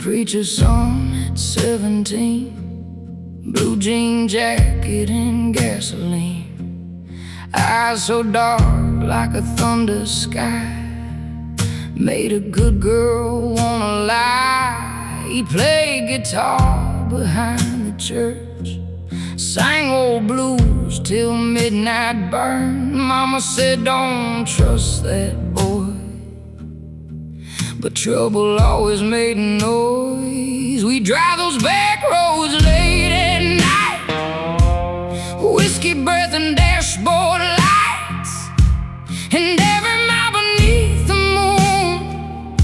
preacher's son at 17, blue jean jacket and gasoline, eyes so dark like a thunder sky, made a good girl wanna lie. He played guitar behind the church, sang old blues till midnight burned. Mama said don't trust that boy, but trouble always made a noise. We drive those back roads late at night, whiskey breath and dashboard lights, and every mile beneath the moon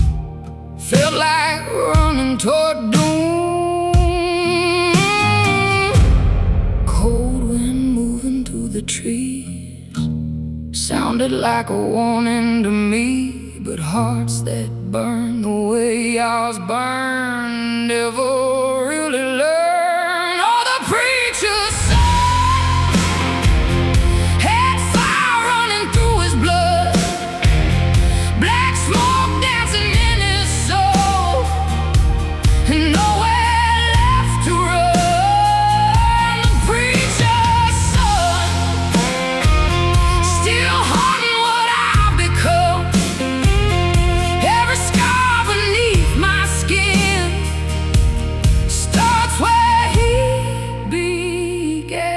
felt like running toward doom. Cold wind moving through the trees sounded like a warning to me. But hearts that burn the way ours burn never really learn. Oh, the preacher's son had fire running through his blood, black smoke dancing in his soul, and nowhere left to run. The preacher's son still haunting what I've become. Every scar beneath my skin starts where he began.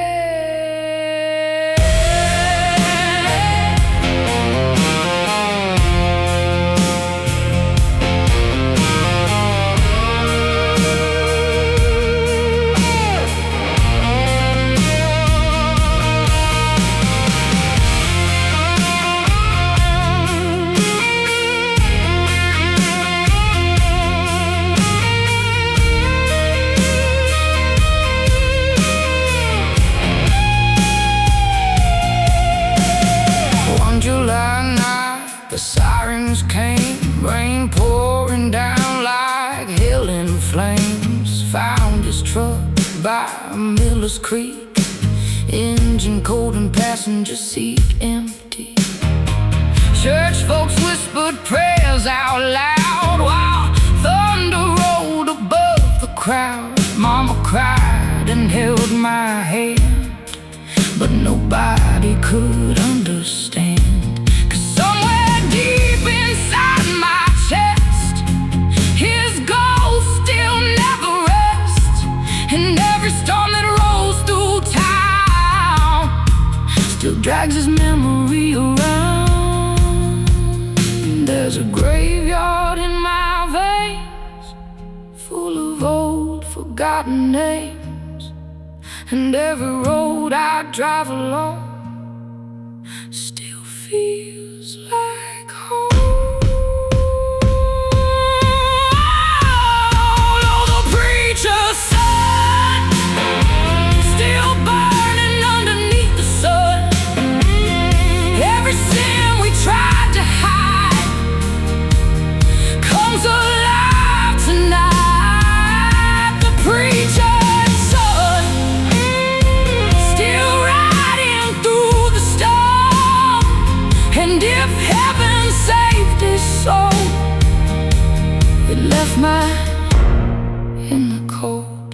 July night, the sirens came, rain pouring down like hell in flames. Found his truck by Miller's Creek, engine cold and passenger seat empty. Church folks whispered prayers out loud while thunder rolled above the crowd. Mama cried and held my hand, but nobody could understand. Deep inside my chest, his ghost still never rests, and every storm that rolls through town still drags his memory around. There's a graveyard in my veins, full of old forgotten names, and every road I drive along still feels like home. Oh, the preacher's son still burning underneath the sun. Every sin we tried to hide comes alive tonight. The preacher's son still riding through the storm, and if heaven saved his soul, it left mine in the cold.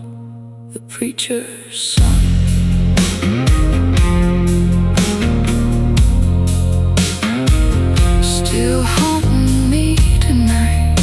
The preacher's son. Still haunting me tonight.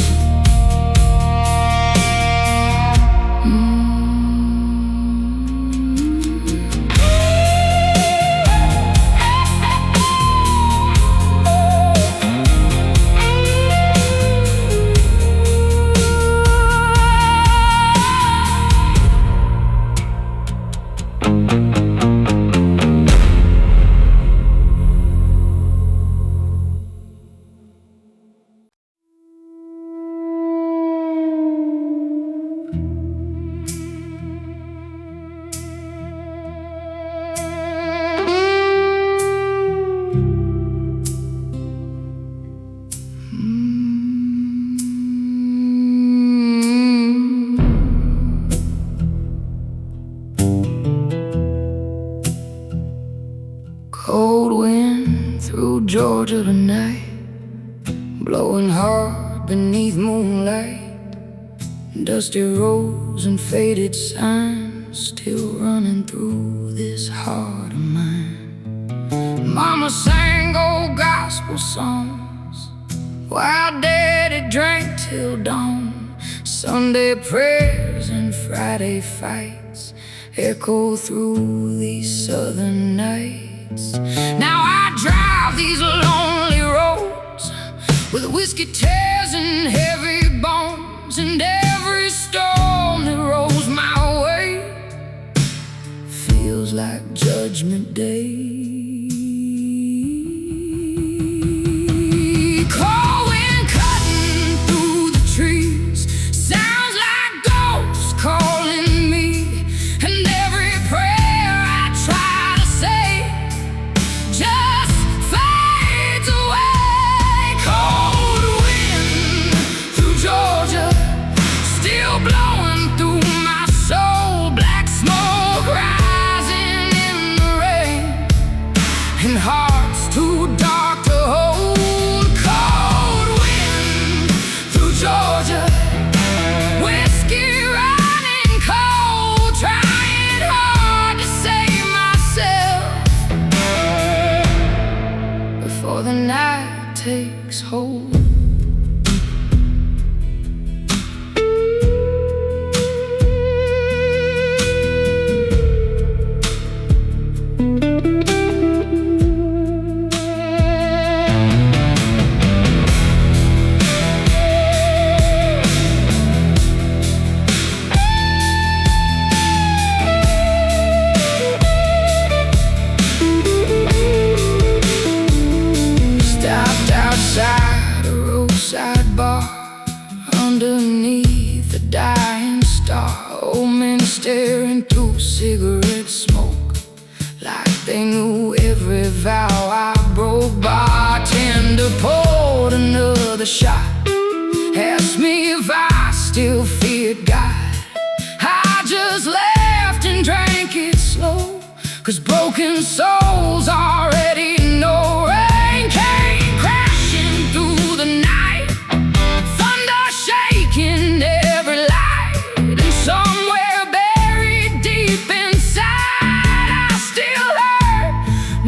Cold wind through Georgia tonight, blowing hard beneath moonlight. Dusty roads and faded signs still running through this heart of mine. Mama sang old gospel songs while Daddy drank till dawn. Sunday prayers and Friday fights echo through these southern nights. Now I drive these lonely roads with whiskey tears and heavy bones, and every storm that rolls my way feels like Judgment Day. Cold wind cutting through the trees sounds like ghosts calling me, and every prayer I try to say just fades away. Cold wind through Georgia, still blowing through my soul. Black smoke rising in the rain, and hearts too dark to hold. Cold wind through Georgia, whiskey running cold, trying hard to save myself before the night takes hold. Stopped outside a roadside bar underneath a dying star. Old men staring through cigarette smoke like they knew every vow I broke. Bartender poured another shot, asked me if I still feared God. I just laughed and drank it slow, 'cause broken souls already know. Rain came crashing through the night, thunder shaking every light, and somewhere buried deep inside I still heard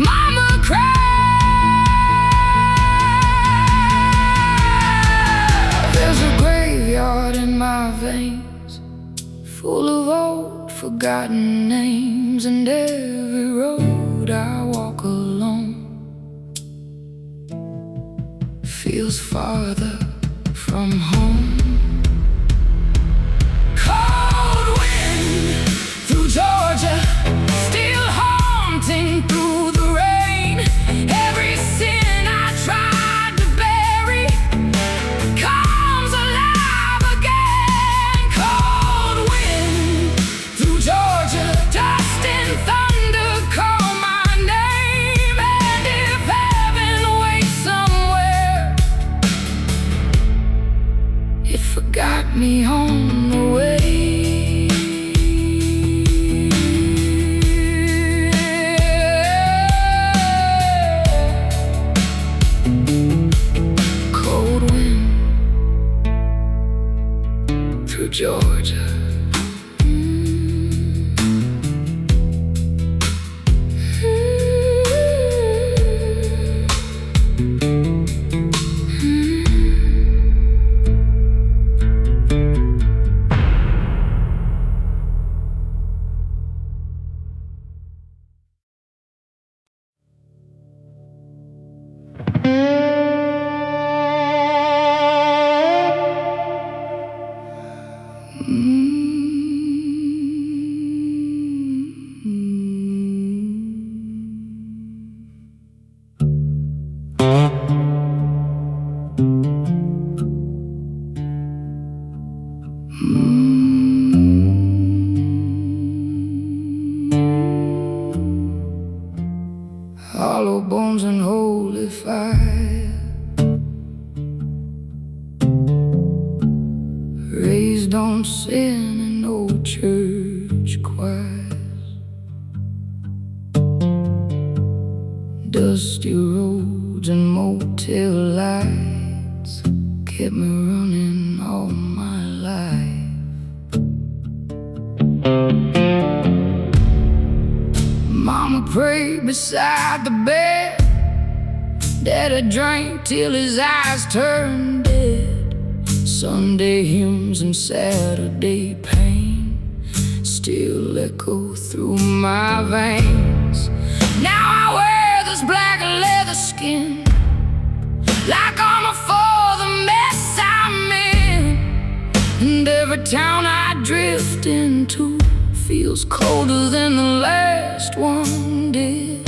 Mama cry. There's a graveyard in my veins, full of old forgotten names, and every road I walk alone feels farther from home. Cold wind through Georgia, still haunting through the rain. Every sin I tried to bury comes alive again. Cold wind through Georgia, dust and thunder call my name, and if heaven waits somewhere, it forgot me on the way. Cold wind through Georgia. Hollow bones and holy fire, raised on sin and old church choirs. Dusty roads and motel lights kept me running all my life. prayed beside the bed. Daddy drank till his eyes turned dead. Sunday hymns and Saturday pain still echo through my veins. Now I wear this black leather skin like armor for the mess I'm in. And every town I drift into feels colder than the last one did.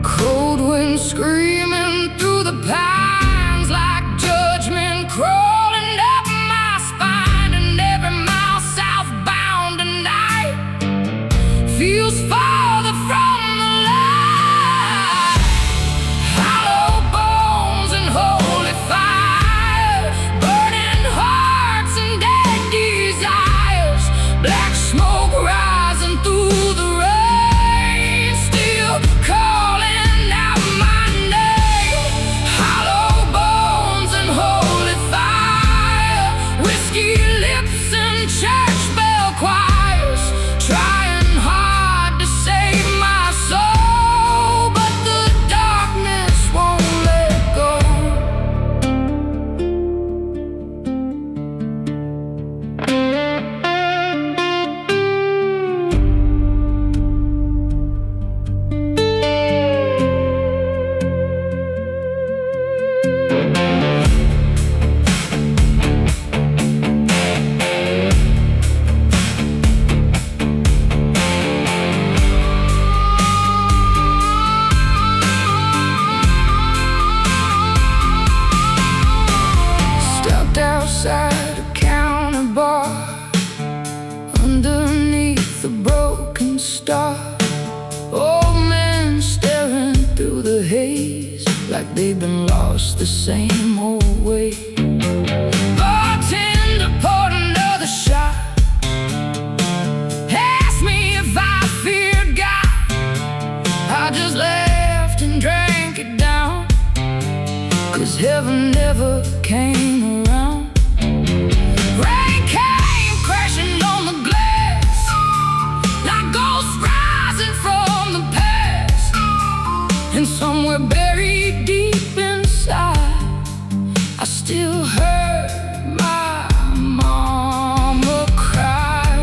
Cold wind screaming through the pines like judgment crawling up my spine. And every mile southbound tonight feels farther from the light. Hollow bones and holy fire, burning hearts and dead desires. Black smoke rising through the rain, still calling out my name. Hollow bones and holy fire, whiskey lips and church bell choirs, trying hard to save my soul, but the darkness won't let go. Stopped outside a counter bar underneath the broken star. Old men staring through the haze like they've been lost the same old way. Bartender poured another shot, asked me if I feared God. I just laughed and drank it down, 'cause heaven never came around. Rain came crashing on the glass like ghosts rising from the past. And somewhere buried deep inside, I still heard my mama cry.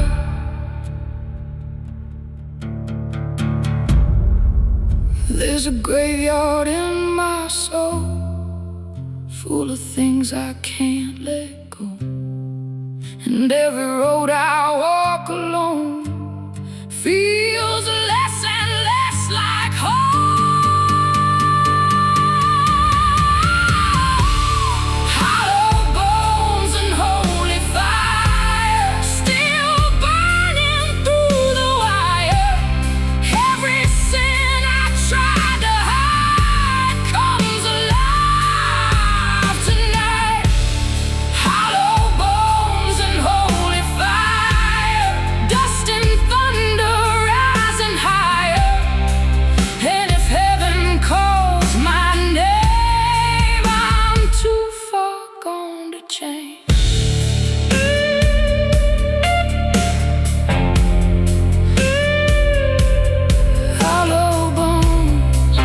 There's a graveyard in my soul, full of things I can't let go. And every road I walk alone feels less and less like home. Hollow bones and holy fire, still burning through the wire. Every sin I tried to hide comes alive tonight. Hollow bones and holy fire, dust and thunder rising higher. And if heaven calls my name, I'm too far gone to change. Hollow bones,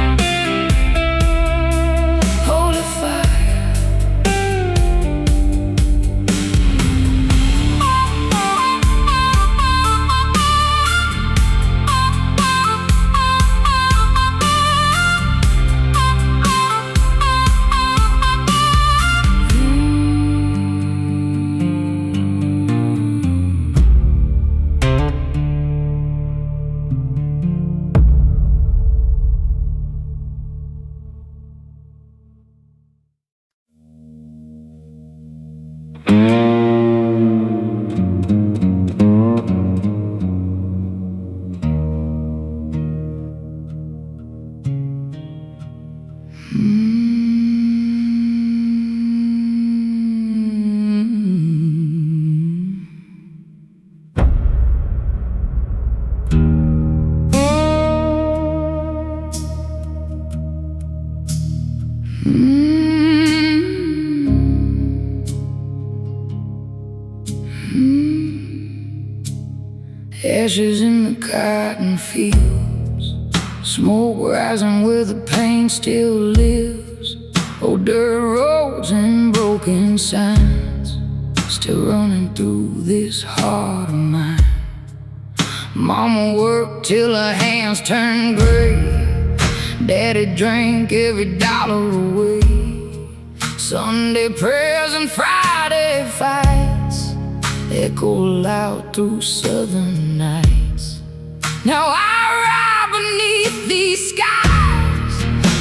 holy fire. Ashes in the cotton fields, smoke rising where the pain still lives. Old dirt roads and broken signs still running through this heart of mine. Mama worked till her hands turned gray. Daddy drank every dollar away. Sunday prayers and Friday fights echo loud through southern nights. Now I ride beneath these skies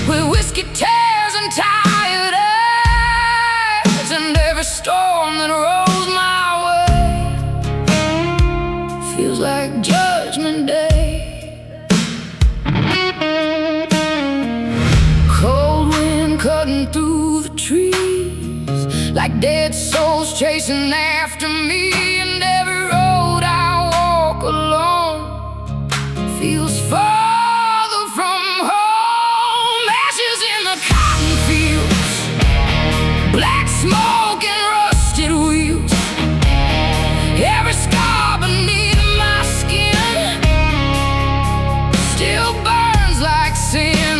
with whiskey tears and tired eyes, and every storm that rolls my way feels like Judgment Day. Cold wind cutting through the trees like dead souls chasing after me, and every road I walk alone feels farther from home. Ashes in the cotton fields, black smoke and rusted wheels. Every scar beneath my skin still burns like sin.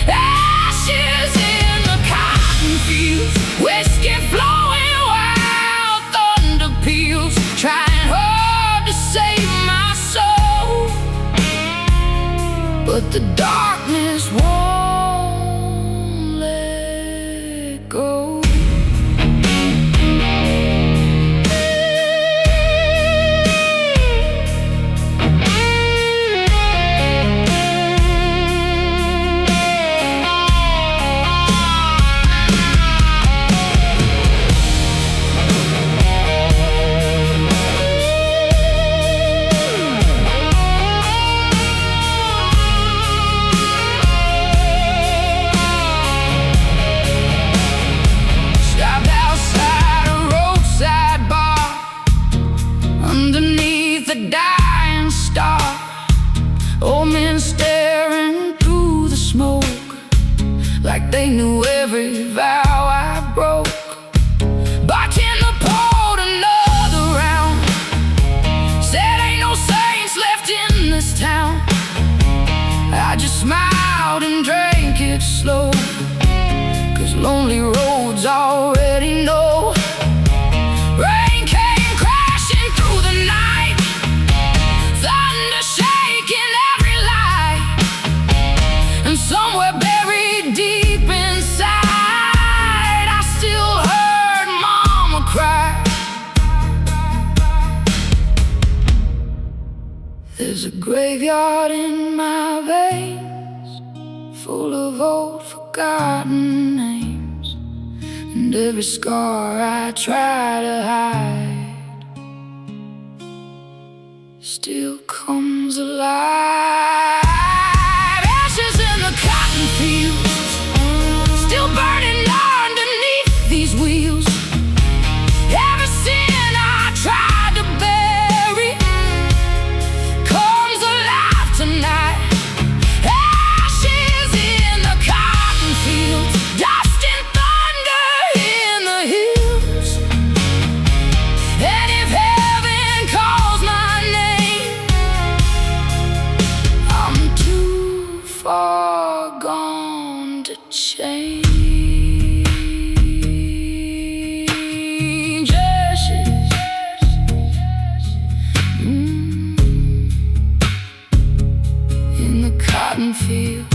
Ashes in the cotton fields, whiskey flowing wild, thunder peals, trying hard to save my soul, but the darkness won't let go. Underneath the dying star, old men staring through the smoke like they knew every vow I broke. Bartender poured another round, said ain't no saints left in this town. I just smiled and drank it slow, 'cause lonely roads already know. Rain came crashing through the night, thunder shaking every light, and somewhere buried deep inside I still heard Mama cry. There's a graveyard in my veins, full of old forgotten names, and every scar I try to hide still comes alive. Ashes in the cotton fields, still burning underneath these wheels. Every sin I tried to bury comes alive tonight. Ashes in the cotton fields, dust and thunder in the hills. And if heaven calls my name, I'm too far gone to change. Ashes, in the cotton fields.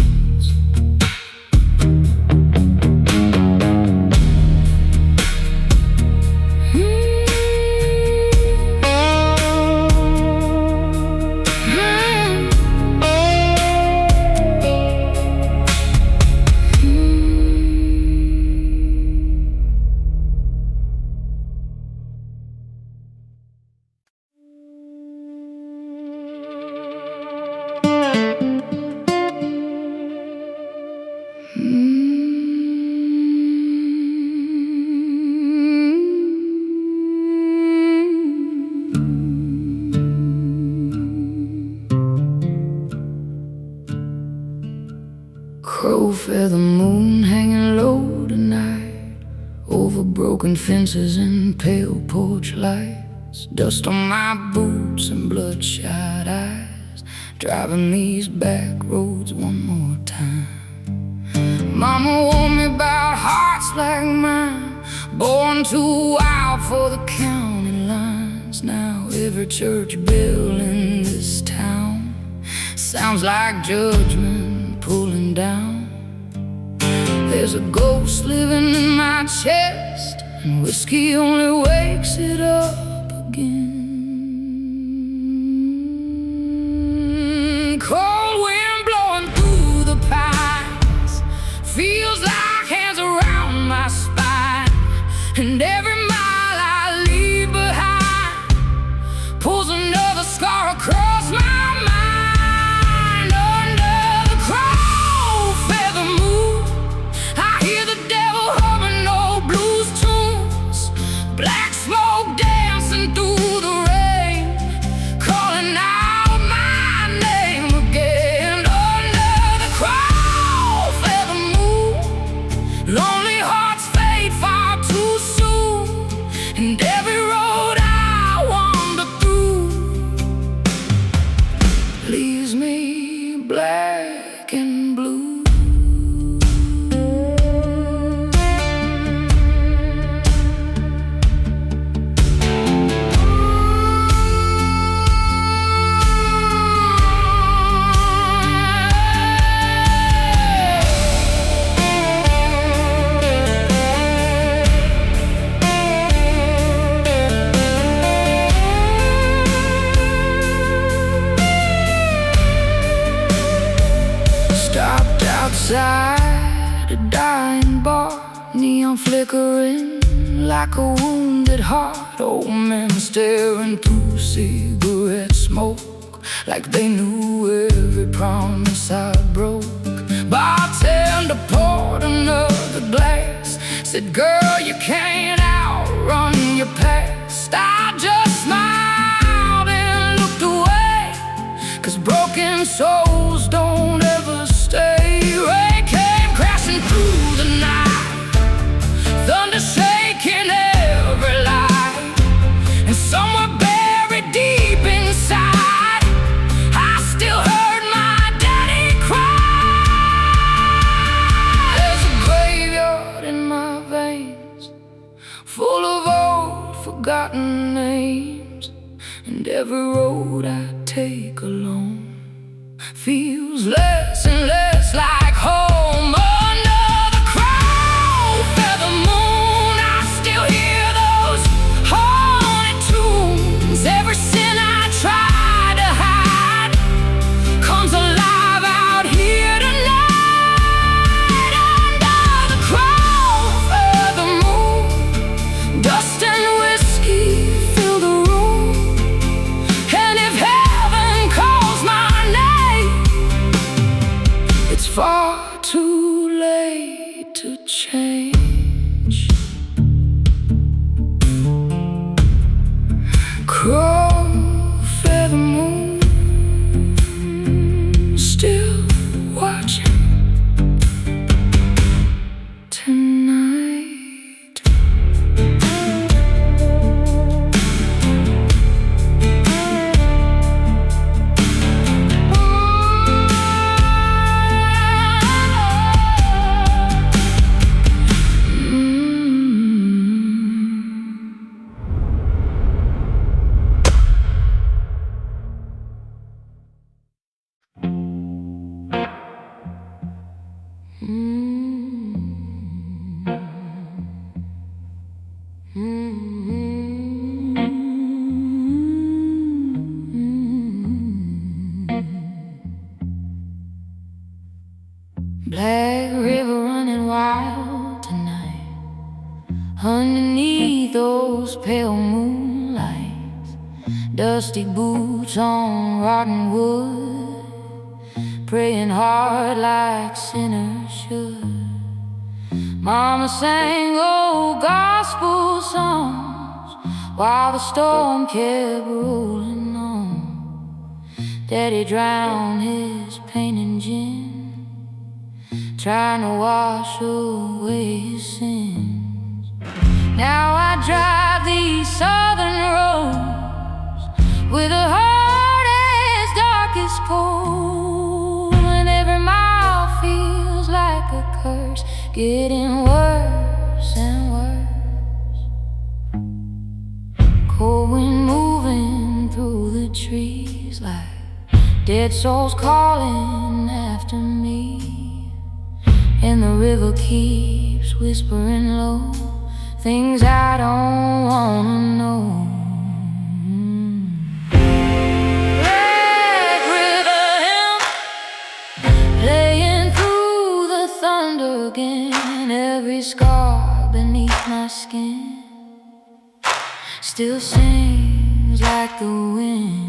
Crow feather moon hanging low tonight, over broken fences and pale porch light. dust on my boots and bloodshot eyes, driving these back roads one more time. Mama warned me about hearts like mine, born too wild for the county lines. Now every church bell in this town sounds like judgment pulling down. There's a ghost living in my chest, and whiskey only wakes it up again. Cold wind blowing through the pines, feels like hands around my spine, and every mile I leave behind pulls another scar across my mind. Under the crow feather moon, I hear the devil humming old blues tunes, black smoke dancing through the rain, calling out my name again. Under the crow feather moon, lonely hearts fade far too soon, and every road I wander through leaves me black and blue. Stopped outside a dying bar, neon flickering like a wounded heart. Old men staring through cigarette smoke, like they knew every promise I broke. Bartender poured another glass, said, "Girl, you can't outrun your past." I just smiled and looked away, 'cause broken souls don't ever stay. Rain came crashing through the night, thunder shaking every light, and somewhere buried deep inside I still heard my daddy cry. There's a graveyard in my veins, full of old forgotten names, and every road I take alone feels less and less like home. Under the crow feather moon, I still hear those haunted tunes. Every sin I try to hide comes alive out here tonight. Under the crow feather moon, dust and whiskey fill the room, and if heaven calls my name, it's far too late to change. Crow feather moon, still watching tonight. Black river running wild tonight, underneath those pale moonlights, dusty boots on rotten wood, praying hard like sinners should. Mama sang old gospel songs while the storm kept rolling on. Daddy drowned his pain in gin, trying to wash away his sins. Now I drive these southern roads with a heart as dark as coal, and every mile feels like a curse, getting worse and worse. Cold wind moving through the trees like dead souls calling after me, and the river keeps whispering low things I don't wanna know. Black river hymn playing through the thunder again. Every scar beneath my skin still sings like the wind.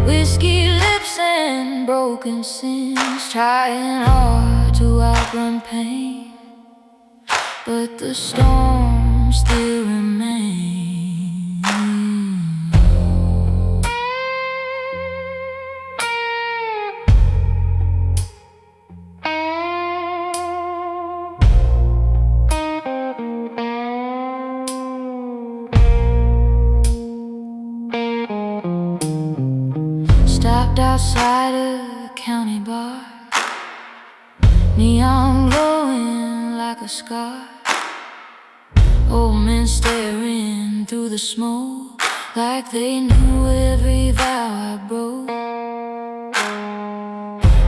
Whiskey lips and broken sins, trying hard to outrun pain, but the storm still remains. Stopped outside a county bar, neon glowing like a scar. Old men staring through the smoke like they knew every vow I broke.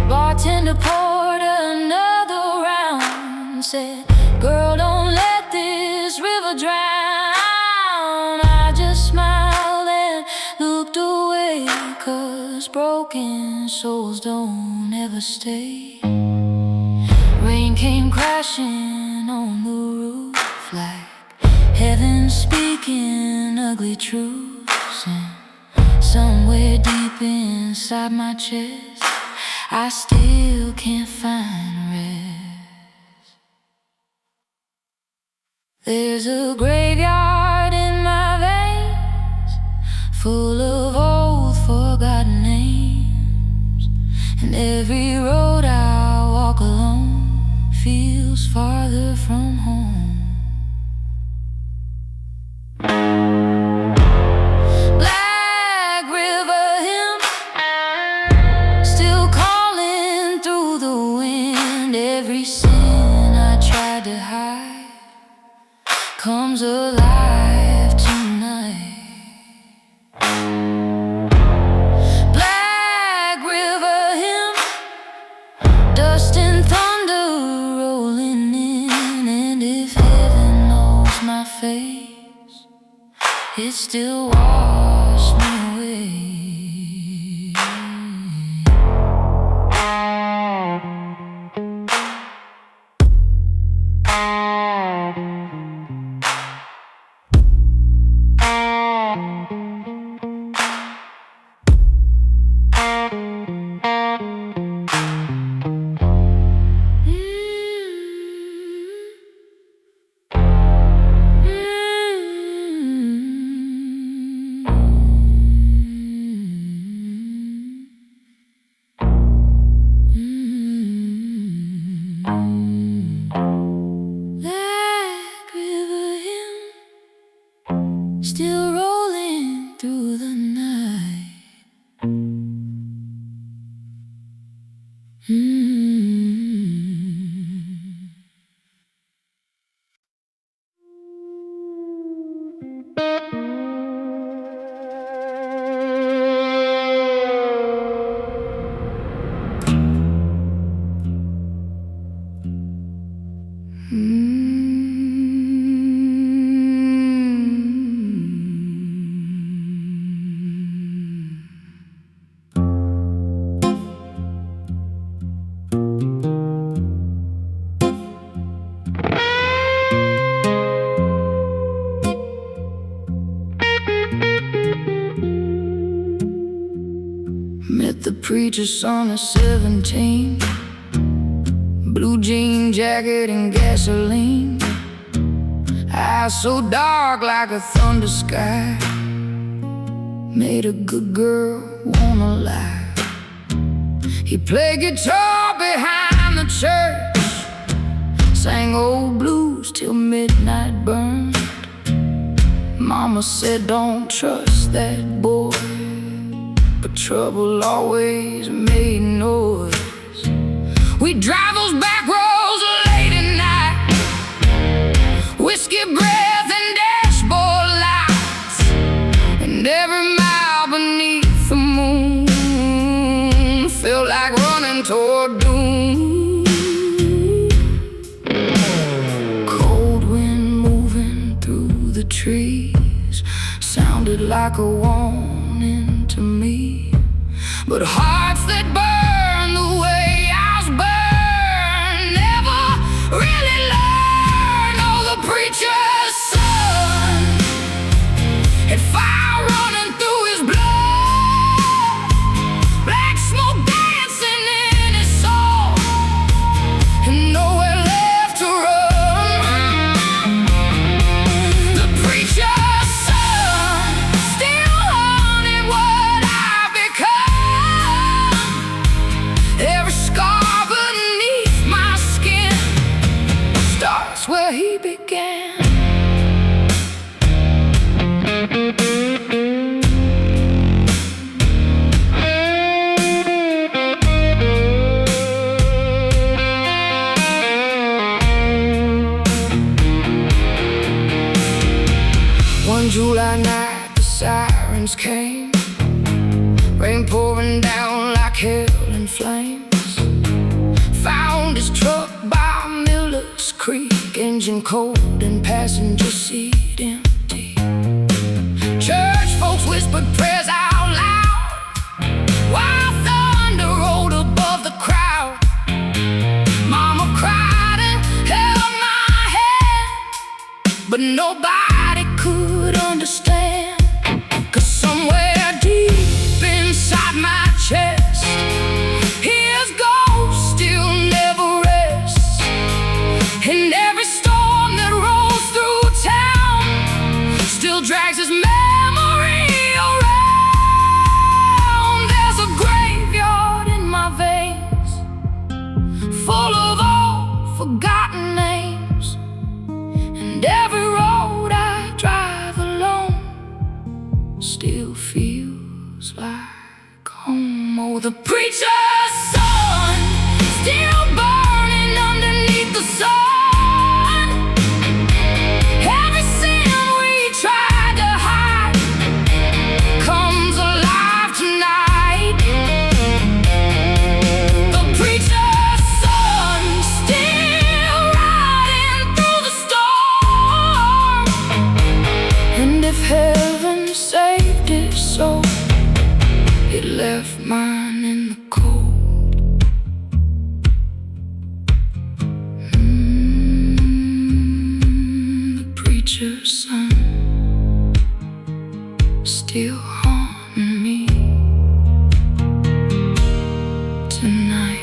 Bartender poured another round, said, "Girl, don't let this river drown." I just smiled and looked away, 'cause broken souls don't ever stay. Rain came crashing on the roof like heaven speaking ugly truths, and somewhere deep inside my chest I still can't find rest. There's a graveyard in my veins, full of old forgotten names, and every road I walk alone feels farther from home. Black river hymn still calling through the wind. Every sin I tried to hide comes alive tonight. Black river hymn, dust and thunder rolling in, and if heaven knows my face, it still washed me away. Black river hymn still rolling through the night. Met the preacher's son at 17, blue jean jacket and gasoline, eyes so dark like a thunder sky, made a good girl wanna lie. He played guitar behind the church, sang old blues till midnight burned. Mama said don't trust that boy, but trouble always made noise. We'd drive those back roads late at night, whiskey breath and dashboard lights, and every mile beneath the moon felt like running toward doom. Cold wind moving through the trees sounded like a warning to me, but hearts that burn the way ours burn never really learn. Oh, the preacher's son had fire running through his blood, black smoke dancing in his soul, and nowhere left to run. The preacher's son still haunted what I've become. Every scar beneath my skin starts where he began. One July night the sirens came, rain pouring down like hell in flames. Found his truck by Miller's Creek, engine cold and passenger seat empty. Church folks whispered prayers out loud while thunder rolled above the crowd. Mama cried and held my hand, but nobody could understand. 'Cause somewhere deep inside my chest, his ghost still never rests. And every storm that rolls through town still drags his memory around. There's a graveyard in my veins, full of old forgotten names, and every road I drive alone still feels like home. Oh, the preacher's son still burning underneath the sun. Every sin we tried to hide comes alive tonight. The preacher's son still riding through the storm, and if heaven saved his soul, it left mine in the cold. The preacher's son still haunting me tonight.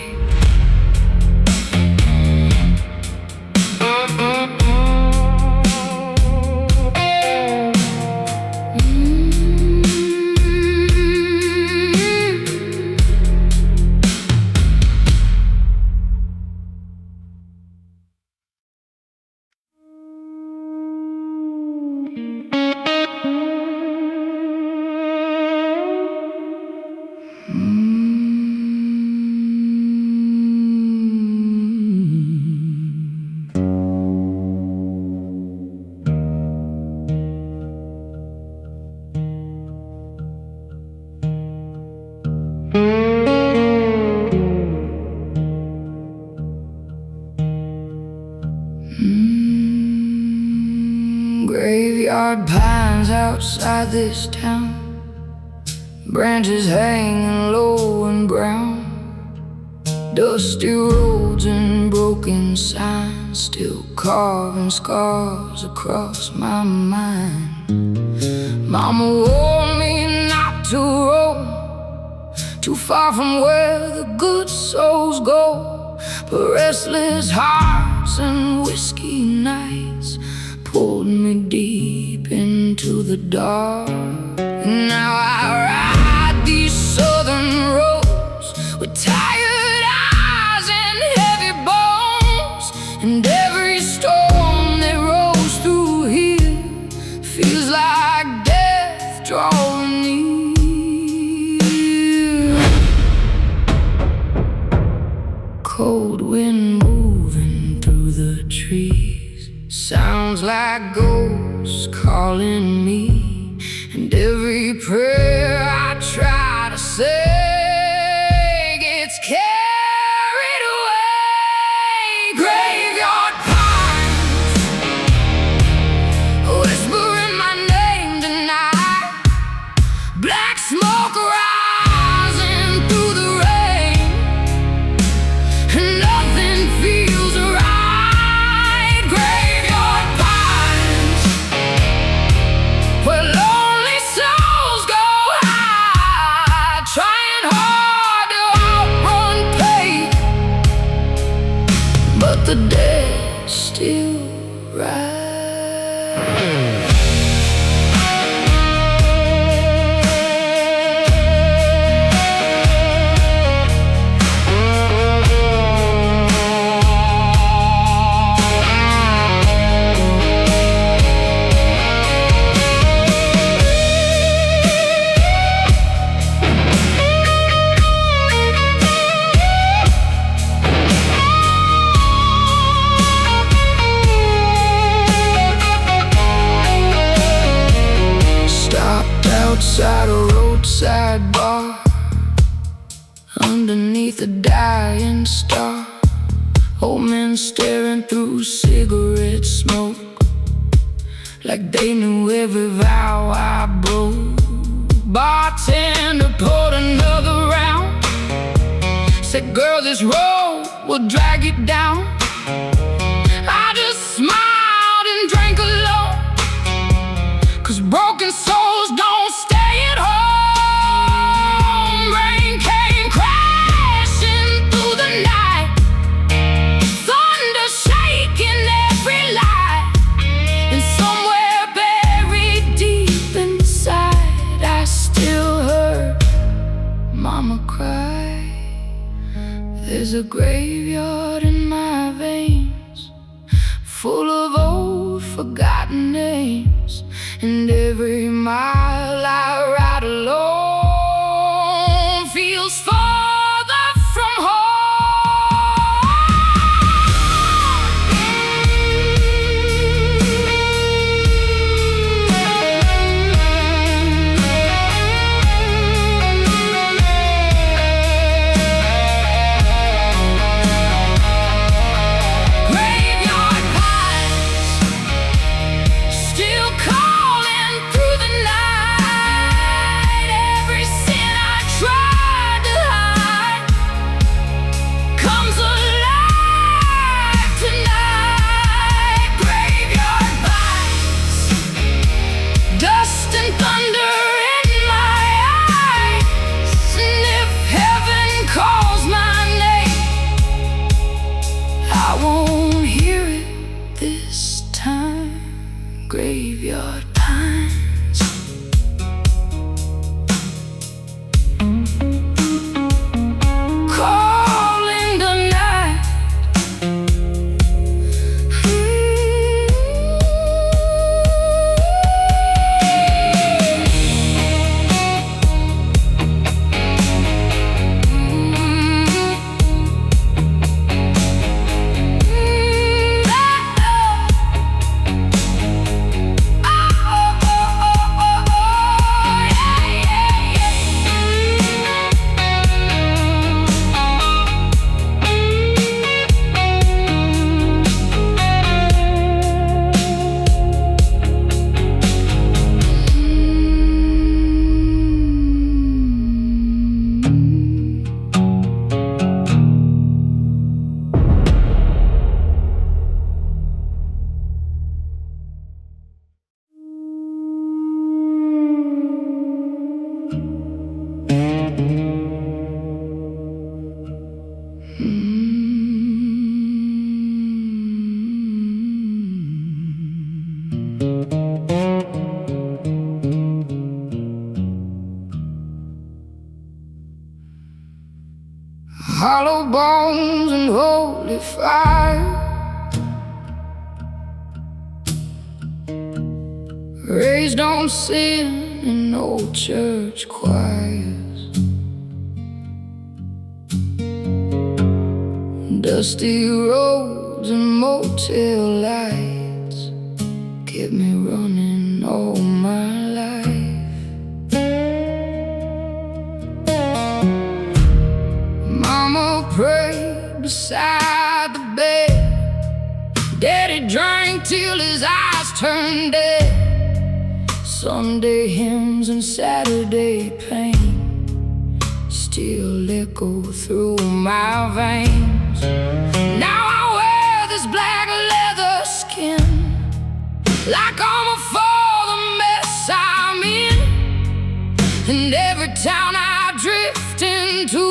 Graveyard pines outside this town, branches hanging low and brown. Dusty roads and broken signs still carving scars across my mind. Mama warned me not to roam too far from where the good souls go, but restless hearts and whiskey nights pulled me deep into the dark. And now I ride these southern roads with tired eyes cold wind moving through the trees. Sounds like ghosts calling me, and every prayer I try to say gets carried away. Graveyard pines whispering my name tonight. Black smoke rising through the rain, and nothing feels right. Graveyard pines where lonely souls go high, trying hard to outrun pain, but the dead still rise. Outside a roadside bar, underneath a dying star. Old men staring through cigarette smoke, like they knew every vow I broke. Bartender poured another round, said, "Girl, this road will drag you down." I just smiled and drank alone, 'cause broken souls don't stay at home. Rain came crashing through the night, thunder shaking every light, and somewhere buried deep inside I still heard Mama cry. There's a graveyard in my veins, full of old forgotten names, and every mile I ride alone feels farther from Graveyard pines still calling through the night. Every sin I tried to hide comes alive tonight. Graveyard pines, dust and thunder in my eyes, and if heaven calls my name, I won't hear it this time. Graveyard pines, calling the night. Hollow bones and holy fire, raised on sin in old church choirs. Dusty roads and motel lights kept me running all my life. Mama prayed beside the bed. Daddy drank till his eyes turned dead. Sunday hymns and Saturday pain still echo through my veins. Now I wear this black leather skin like armor for the mess I'm in. And every town I drift into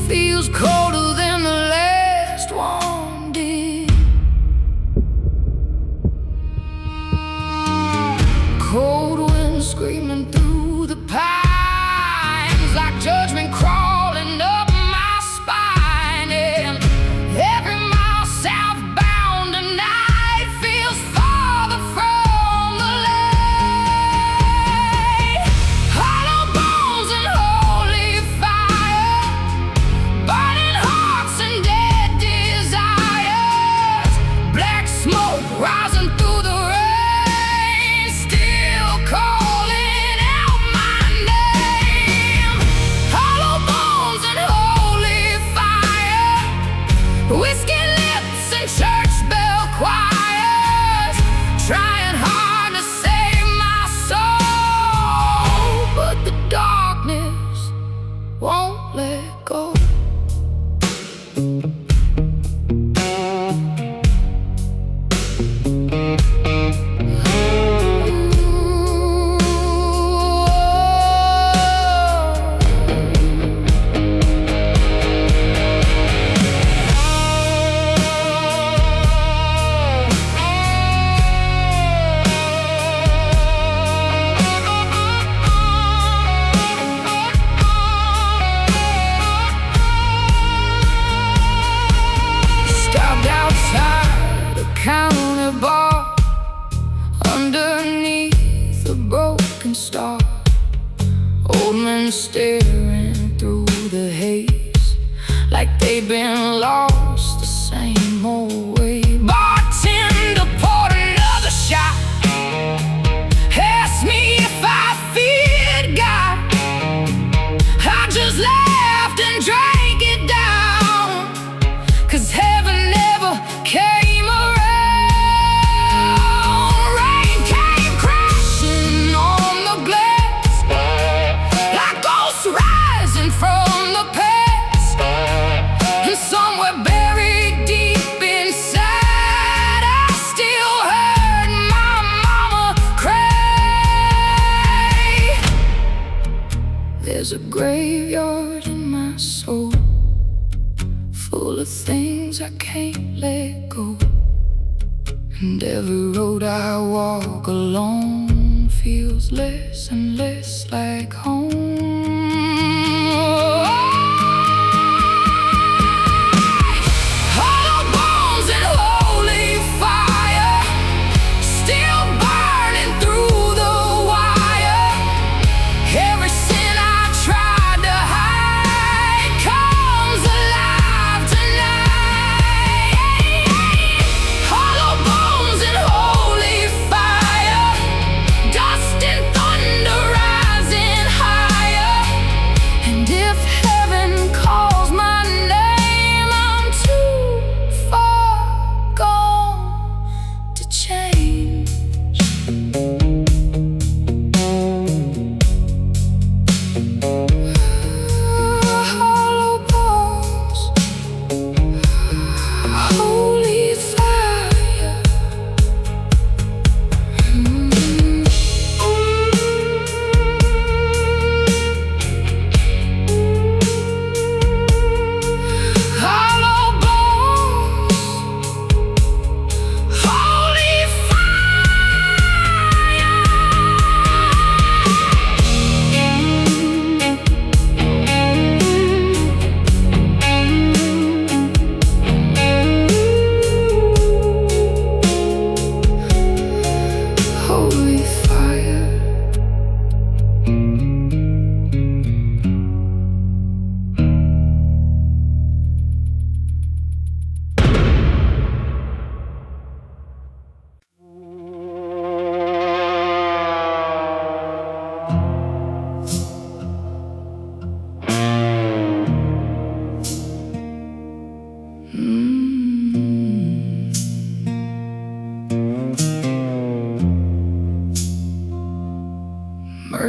feels colder than the last one did. Cold wind screaming through the pines like judgment crawling up my spine. And every mile southbound tonight feels farther from the light. Hollow bones and holy fire, burning hearts and dead desires. Black smoke rising through the rain, still calling out my name. Hollow bones and holy fire, whiskey lips and church bell choirs, trying hard to save my soul, but the darkness won't let go. Stopped outside a county bar underneath a broken star. Old men staring through the haze like they've been lost the same old way. Bartender poured another shot, asked me if I feared God. I just laughed and drank it down, 'cause heaven never came around. Rain came crashing on the glass like ghosts rising from the past. And somewhere buried deep inside, I still heard my mama cry. There's a graveyard in my soul, full of things I can't let go. And every road I walk alone feels less and less like home. Hollow bones and holy fire, still burning through the wire. Every sin I tried to hide comes alive tonight. Hollow bones and holy fire, dust and thunder rising higher.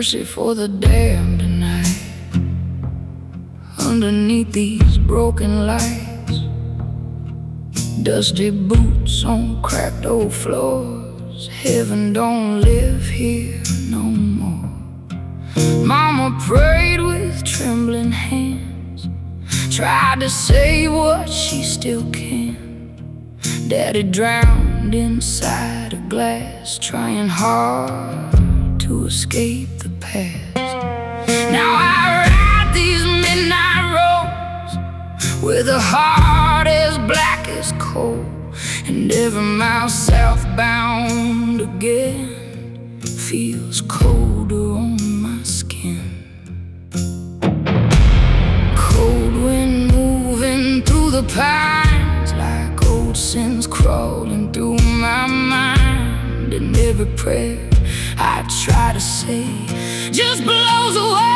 Mercy for the damned tonight. Underneath these broken lights, dusty boots on cracked old floors. Heaven don't live here no more. Mama prayed with trembling hands, tried to say what she still can. Daddy drowned inside a glass, trying hard to escape the past. Now I ride these midnight roads with a heart as black as coal, and every mile southbound again feels colder on my skin. Cold wind moving through the pines, like old sins crawling through my mind. And every prayer I try to say just blows away.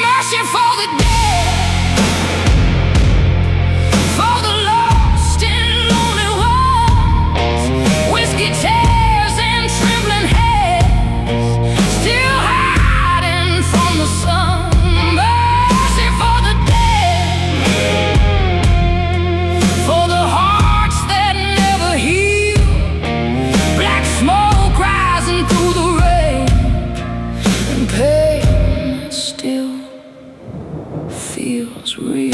Mercy for the dead, for the lost and lonely ones. Whiskey tears and trembling heads, still hiding from the sun. Mercy for the dead, for the hearts that never heal. Black smoke rising through the rain, and pain that still feels real.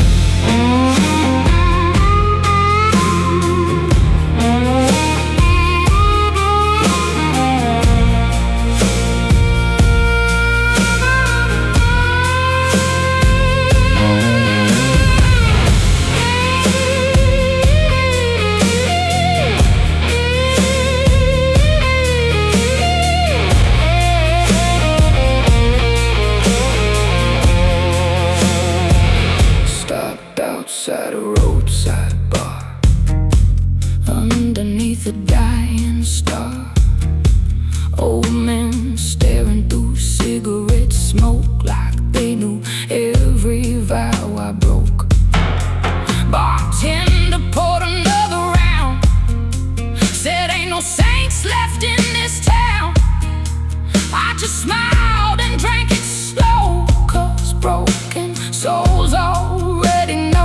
Outside a roadside bar, underneath a dying star. Old men staring through cigarette smoke, like they knew every vow I broke. Bartender poured another round, said ain't no saints left in this town. I just smiled and drank it slow, 'cause broken souls already know.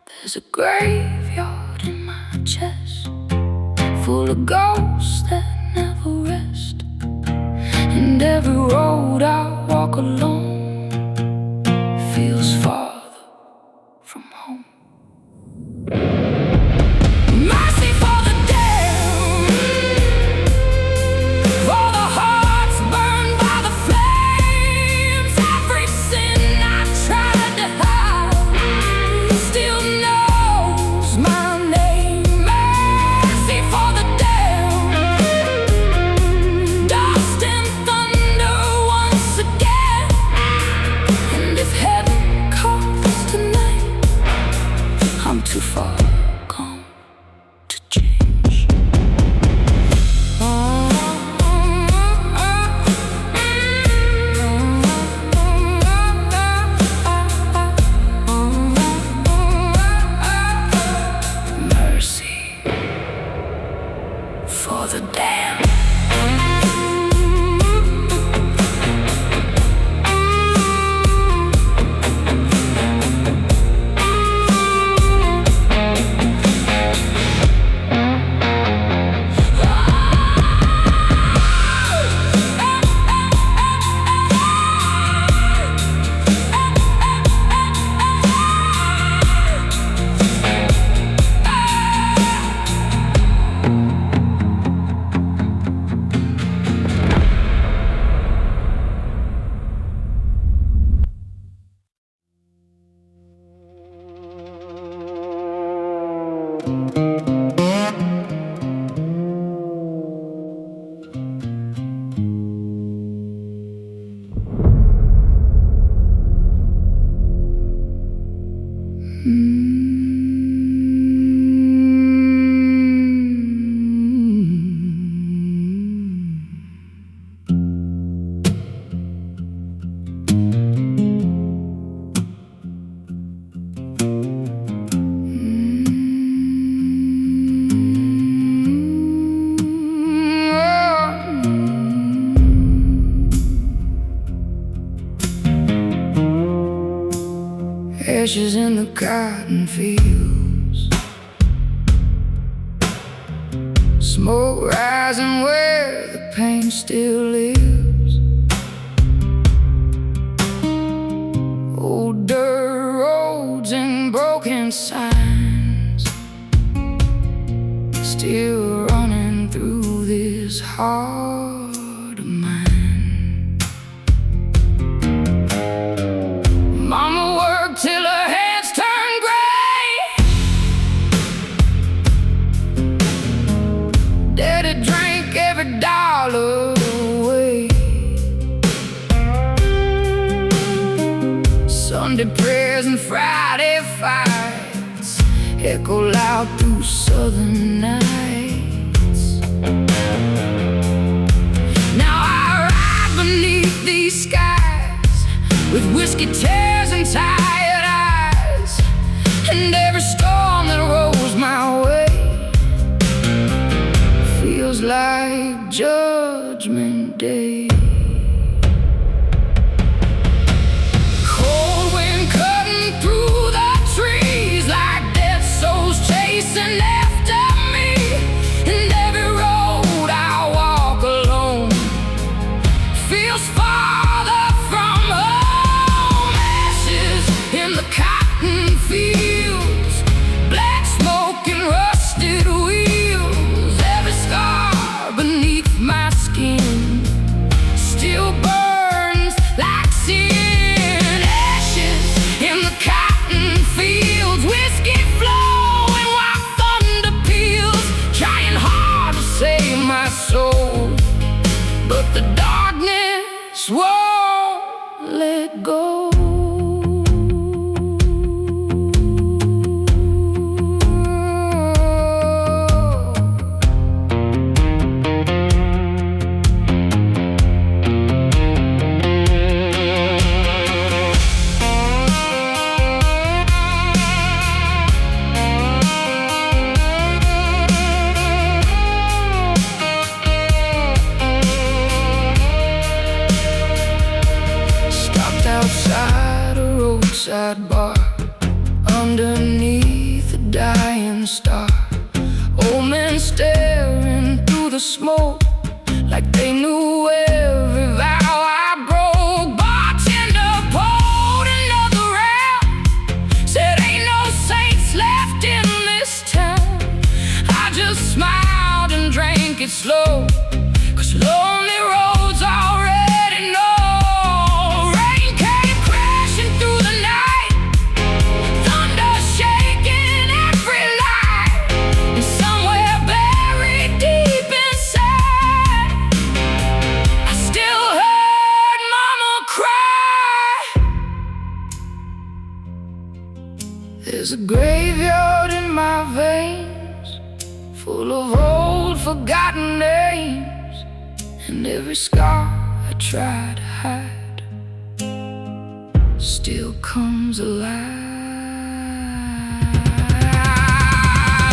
There's a graveyard in my chest, full of ghosts that never rest. And every road I walk alone feels farther from home. Mercy for the damned, for the hearts burned by the flames. Every sin I tried to hide still knows my name. Mercy for the damned, dust and thunder once again. And if heaven calls tonight, I'm too far gone to change. Mercy for the damned. ashes in the cotton fields, smoke rising where the pain still lives. Old dirt roads and broken signs, still running through this heart of mine. Mama worked till her hands turned gray, Daddy drank every dollar away. Sunday prayers and Friday fights echo loud through southern nights. Now I ride beneath these skies with whiskey tears and tired eyes, and every storm that rolls my way feels like Judgment Day. Cold wind cutting through the trees like dead souls chasing after me, and every road I walk alone feels farther from home. Ashes in the cotton fields, black smoke and rusted wheels. Every scar beneath my skin still burns like sin. Ashes in the cotton fields, whiskey flowing while thunder peals, trying hard to save my soul, but the darkness won't let go. Stopped outside a roadside bar underneath a dying star. Old men staring through the smoke like they knew every vow I broke. Bartender poured another round, said ain't no saints left in this town. I just smiled and drank it slow, 'cause lonely roads already know. Rain came crashing through the night, thunder shaking every light, and somewhere buried deep inside I still heard Mama cry. There's a graveyard in my veins, full of old forgotten names, and every scar I try to hide still comes alive.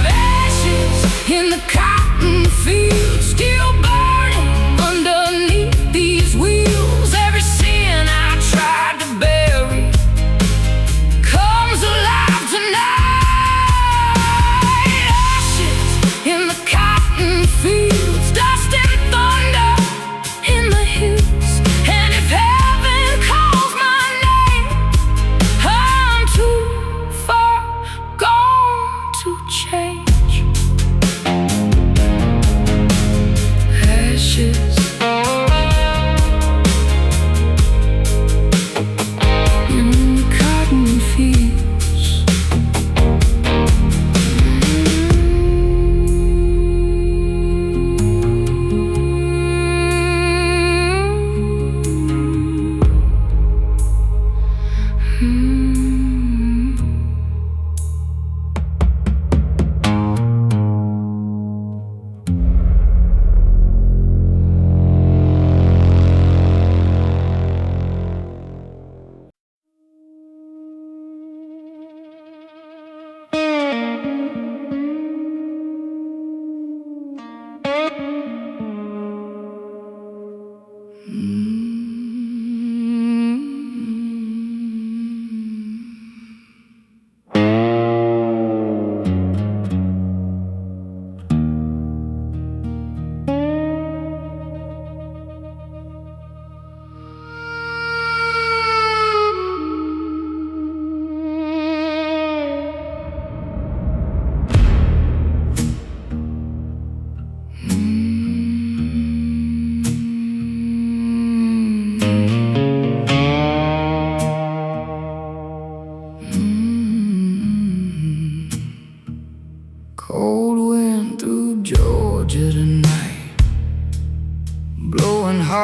Ashes in the cotton fields, still burning underneath these wheels. Every sin I tried to bury comes alive tonight. Ashes in the cotton fields, dust and thunder in the hills, and if heaven calls my name, I'm too far gone to change. Ashes in the cotton fields.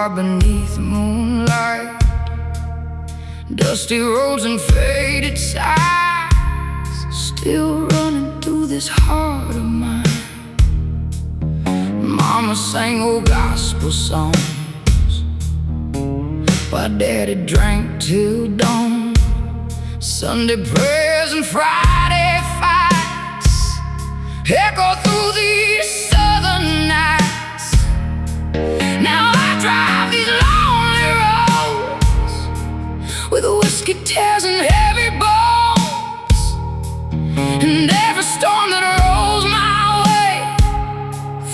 car beneath moonlight, dusty roads and faded sighs, still running through this heart of mine. Mama sang old gospel songs, while Daddy drank till dawn. Sunday prayers and Friday fights echo through these southern nights. Now I drive these lonely roads with whiskey tears and heavy bones, and every storm that rolls my way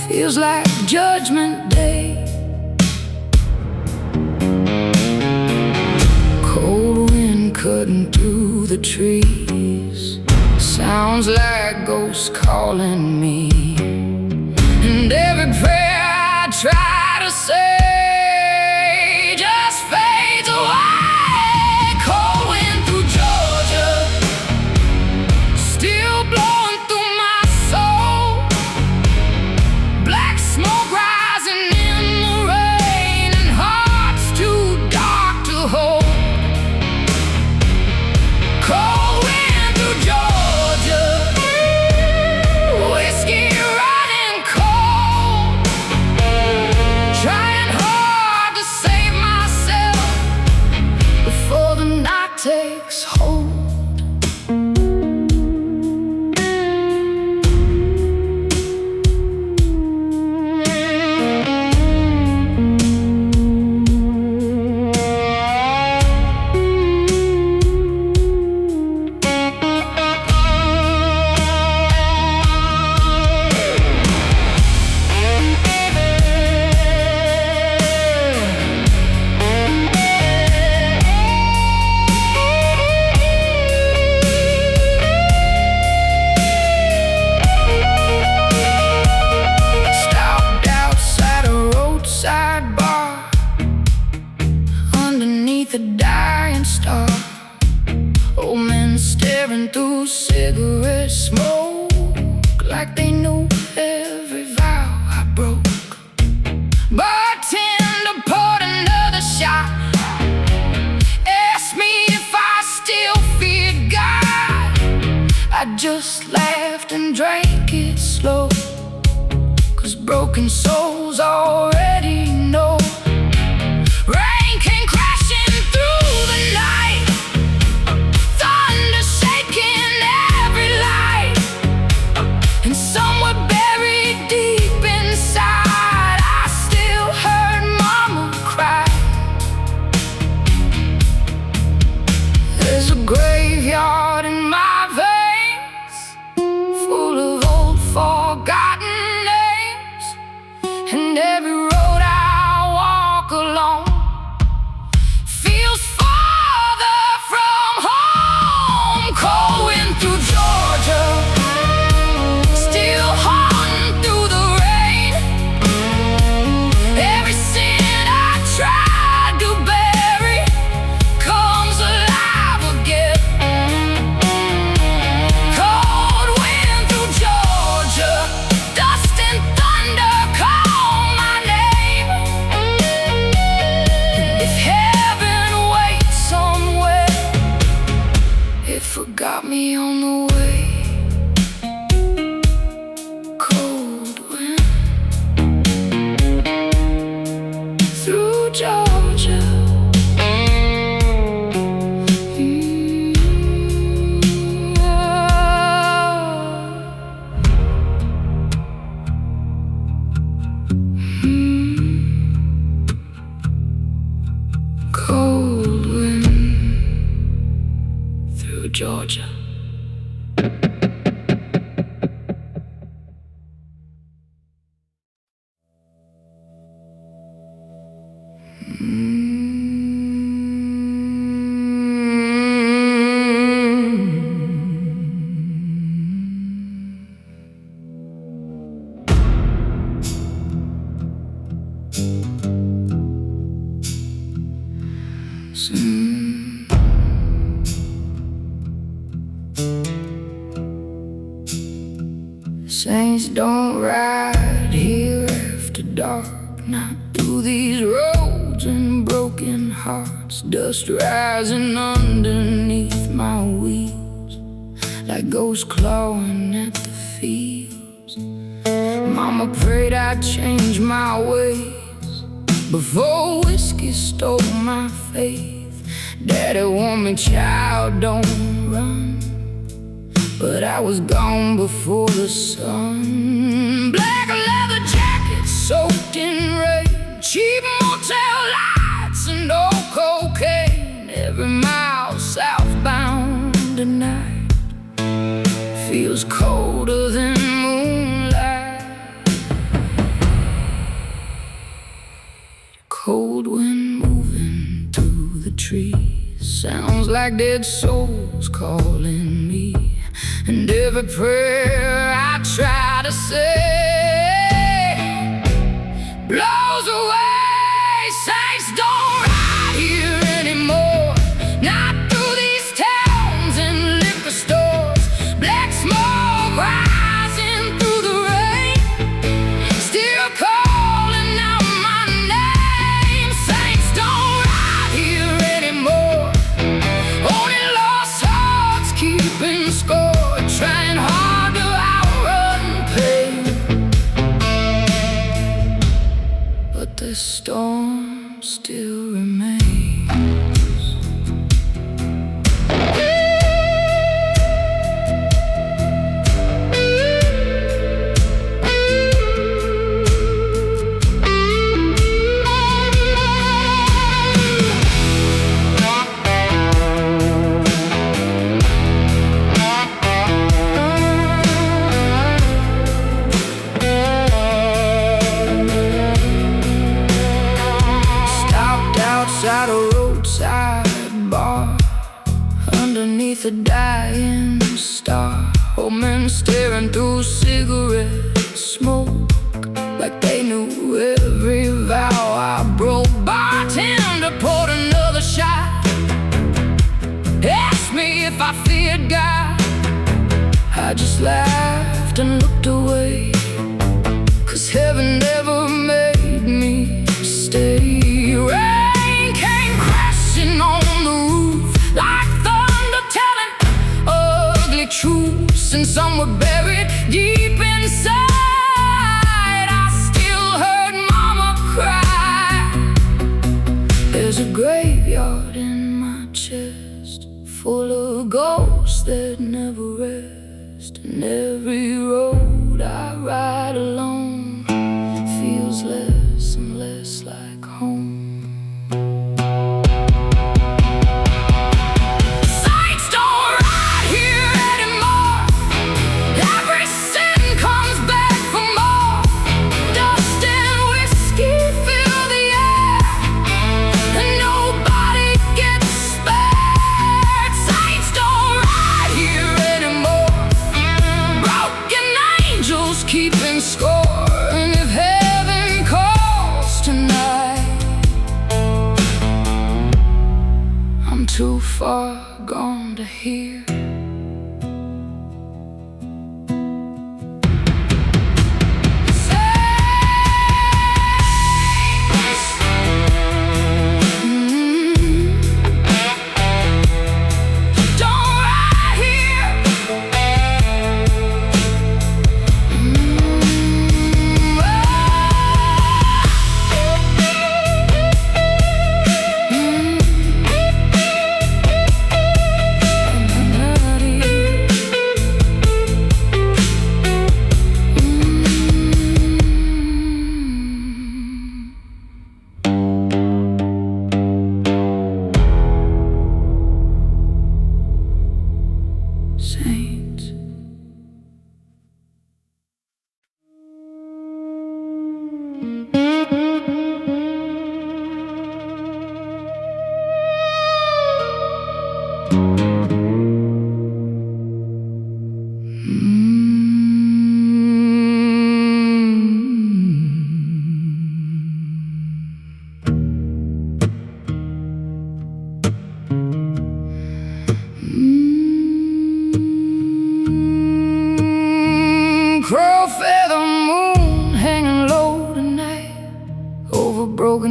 feels like Judgment Day. Cold wind cutting through the trees, sounds like ghosts calling me, and every prayer I try to say just fades away. Cold wind through Georgia, still blowing through my soul. Black smoke rising in the rain, and hearts too dark to hold. Cold wind through Georgia, whiskey running cold, trying hard to save myself before the night takes hold. Stopped outside a roadside bar underneath a dying star. Old men staring through cigarette smoke like they knew every vow I broke. Bartender poured another shot, asked me if I still feared God. I just laughed and drank it slow, 'cause broken souls already know. Rain came crashing through the night, thunder shaking every light, and somewhere buried deep inside I still heard Mama cry. There's a graveyard in my veins, full of old forgotten names, and every road I walk alone feels farther from home. Cold wind through Georgia, still haunting through the rain. Every sin I tried to bury comes alive again. Cold wind through Georgia, dust and thunder call my name. If heaven waits somewhere, it forgot me on the way. Cold wind through Georgia. Cold wind through Georgia. Saints don't ride here after dark, not through these roads roads and broken hearts, dust rising underneath my wheels, like ghosts clawing at the fields. Mama prayed I'd change my ways before whiskey stole my faith. Daddy warned me, child, don't run, but I was gone before the sun. Black leather jacket soaked in rain, cheap motel lights and old cocaine. Every mile southbound tonight feels colder than moonlight. Cold wind moving through the trees, sounds like dead souls calling me. And every prayer I try to say blows away. Saints don't ride here anymore, not through these towns and liquor stores. Black smoke rising through the rain, still calling out my name. Saints don't ride here anymore, only lost hearts keeping score, trying hard to outrun pain. But the storm still remains. Outside a roadside bar, underneath a dying star, old men staring through cigarette smoke, like they knew every vow I broke. Bartender poured another shot, asked me if I feared God. I just laughed and looked away, 'cause heaven never made me stay. On the roof, like thunder telling ugly truths, and some were buried deep inside. I still heard Mama cry. There's a graveyard in my chest, full of ghosts that never rest. And every road I ride alone feels less and less like home. Keeping score, and if heaven calls tonight, I'm too far gone to hear.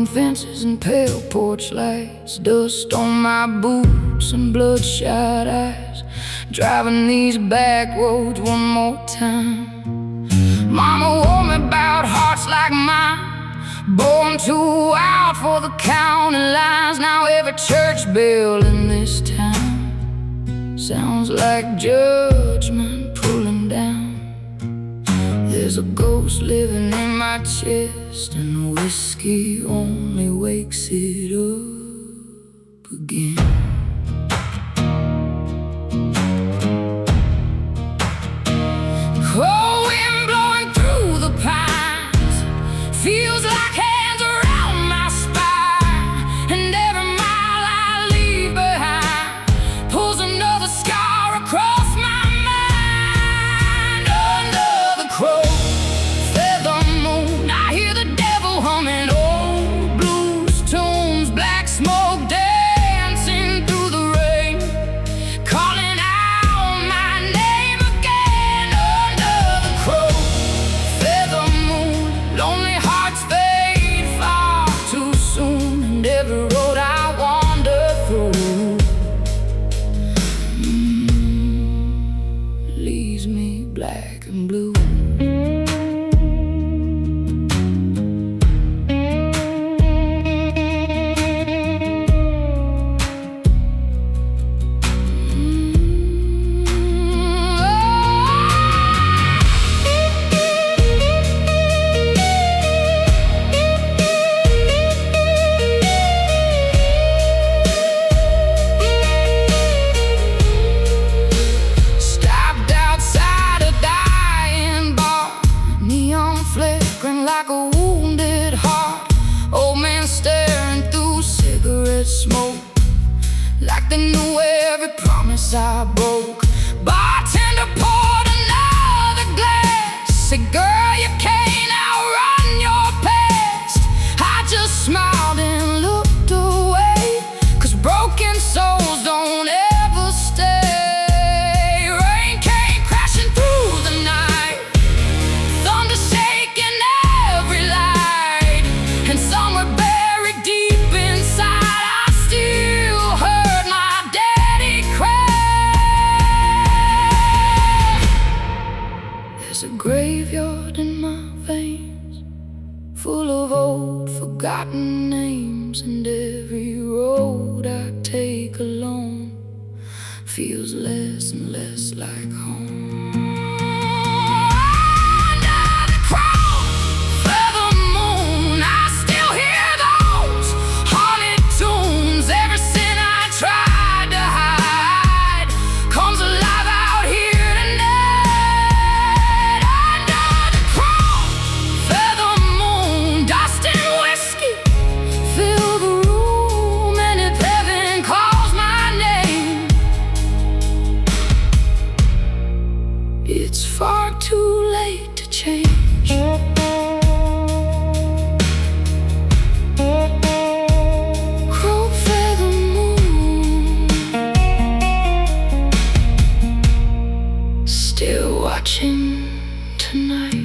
broken fences and pale porch lights, dust on my boots and bloodshot eyes, driving these back roads one more time. Mama warned me about hearts like mine, born too wild for the county lines. Now every church bell in this town sounds like judgment pulling down. There's a ghost living in my chest, and the whiskey only wakes it up again. Cold wind blowing through the pines feels like hands around my spine, and every mile I leave behind pulls another scar across my mind. Under the crow feather moon, I hear the devil humming old blues tunes, black smoke dancing through the rain, calling out my name again. Under the crow feather moon, lonely hearts fade far too soon, and every road I wander through leaves me black and blue. Flickering like a wounded heart, old man staring through cigarette smoke, like they knew every promise I broke. Bartender poured another glass, said, girl, you can't outrun your past. I just smiled and looked away, 'cause broken souls don't ever stay. Rain came crashing through the night, thunder shaking every light, and somewhere buried deep inside I still heard my daddy cry. There's a graveyard in my veins, full of old forgotten names, and every road I take alone feels less and less like home. It's far too late to change. Crow feather moon, still watching tonight.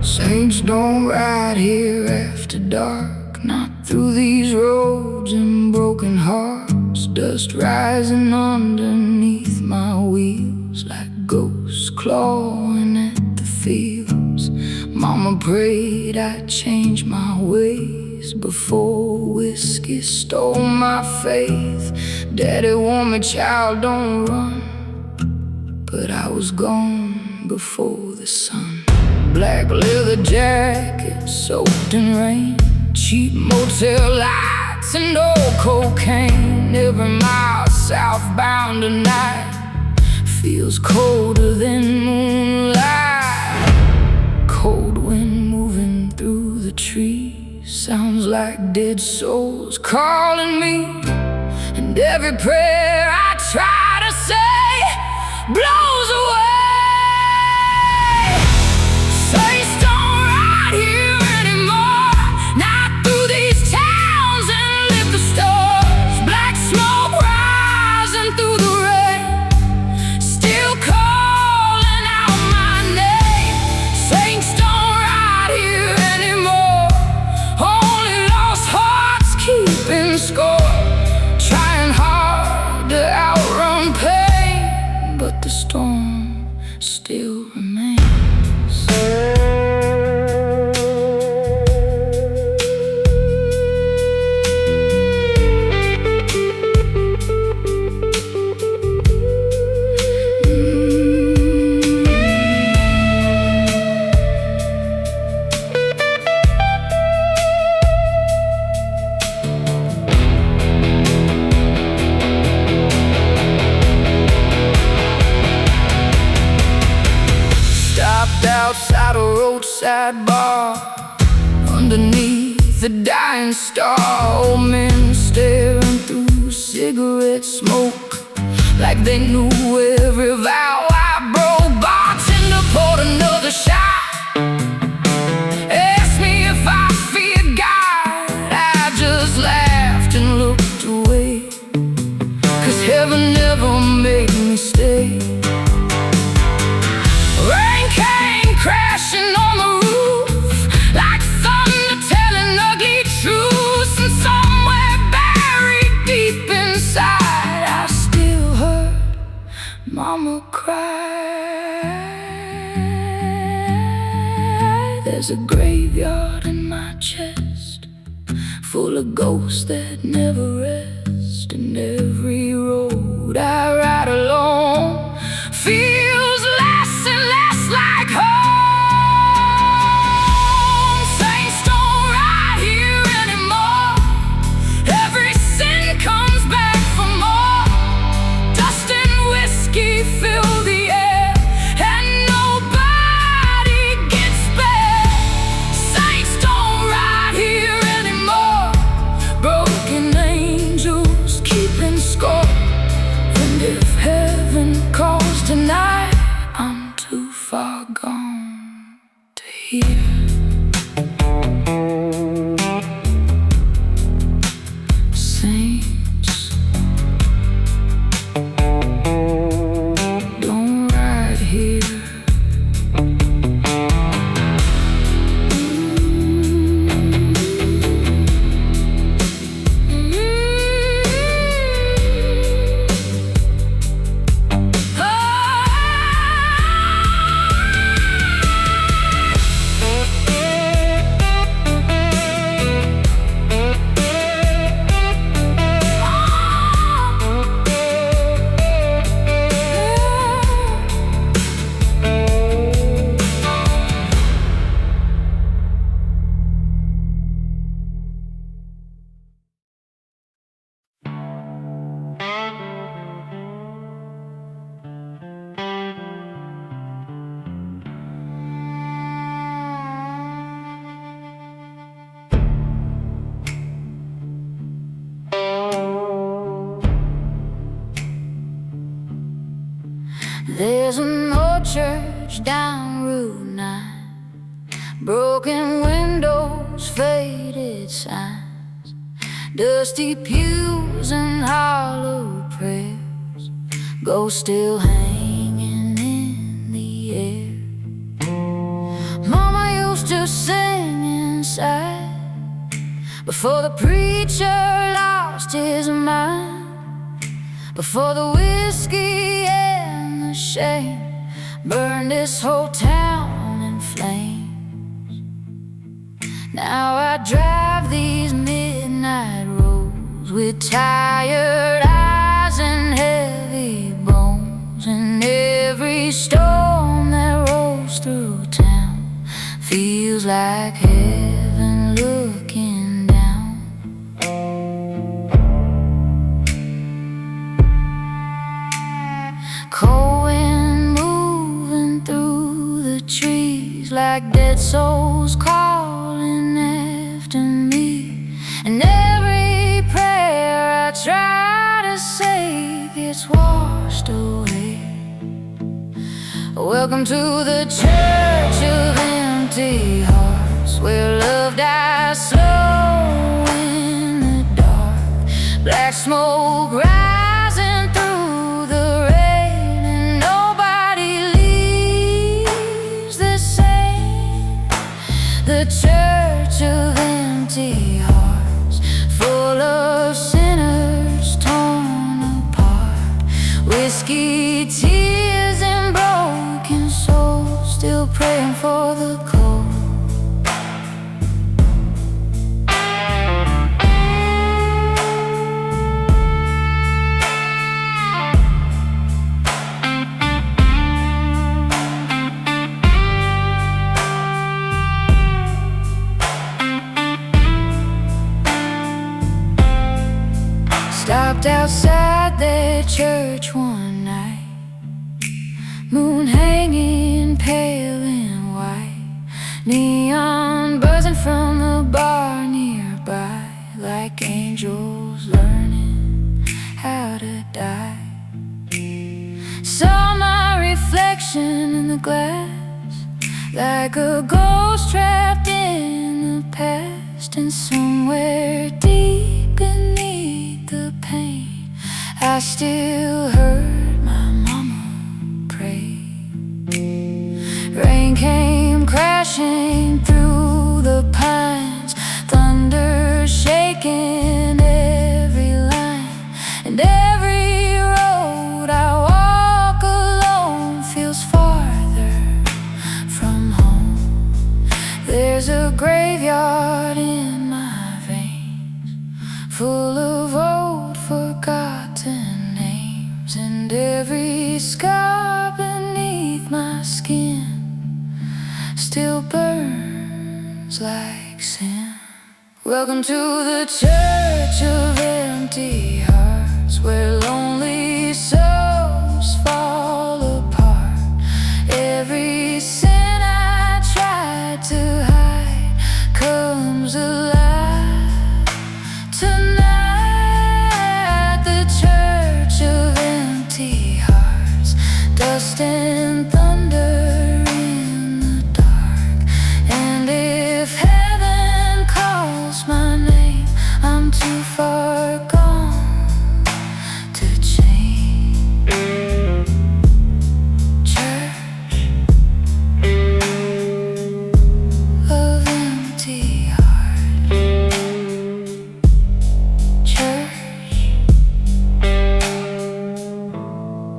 Saints don't ride here after dark, not through these roads and broken hearts. Dust rising underneath my wheels like ghosts clawing at the fields. Mama prayed I'd change my ways before whiskey stole my faith. Daddy warned me, child, don't run, but I was gone before the sun. Black leather jacket soaked in rain, cheap motel lights and old cocaine. Every mile southbound tonight feels colder than moonlight. Cold wind moving through the trees sounds like dead souls calling me, and every prayer I try to say blows away. Saints don't ride here anymore, not through these towns and liquor stores. Black smoke rising through the rain, still calling out my name. Saints don't ride here anymore, only lost hearts keeping score, trying hard to outrun pain, but the storm still remains. Outside a roadside bar, underneath the dying star, old men staring through cigarette smoke like they knew every vow I broke. Bartender poured another shot, asked me if I feared God. I just laughed and looked away, 'cause heaven never made me stay. Crashing on the roof like thunder telling ugly truths, and somewhere buried deep inside I still heard Mama cry. There's a graveyard in my chest full of ghosts that never rest, and every road I ride alone feels less and less like home. Tonight I'm too far gone to hear. Saints don't ride here. There's an old church down Route 9, broken windows, faded signs, dusty pews and hollow prayers, ghosts still hanging in the air. Mama used to sing inside before the preacher lost his mind, before the whiskey and the shame burned this whole town in flames. Now I drive these midnight roads with tired eyes and heavy bones, and every storm that rolls through town cold wind moving through the trees, like dead souls calling after me. And every prayer I try to say gets washed away. Welcome to the church of empty hearts, where love dies slow in the dark. Black smoke rising through the rain, and nobody leaves the same. The church of empty hearts, full of sinners torn apart. Whiskey, tears, and broken souls, still praying for the cold. Stopped outside their church one night, moon hanging pale and white, neon buzzing from the bar nearby, like angels learning how to die. Saw my reflection in the glass, like a ghost trapped in the past. And somewhere deep beneath the pain, I still heard my mama pray. Rain came crashing through the pines, thunder shaking every line. And every road I walk alone feels farther from home. There's a graveyard in my veins, full of old forgotten names. And every scar beneath my skin still burns like sin. Welcome to the church of empty hearts, where lonely souls fall apart. Every sin I tried to hide comes alive tonight. The church of empty hearts, dust and thunder in the dark. And if heaven calls my name, I'm too far gone to change. Church of empty hearts, church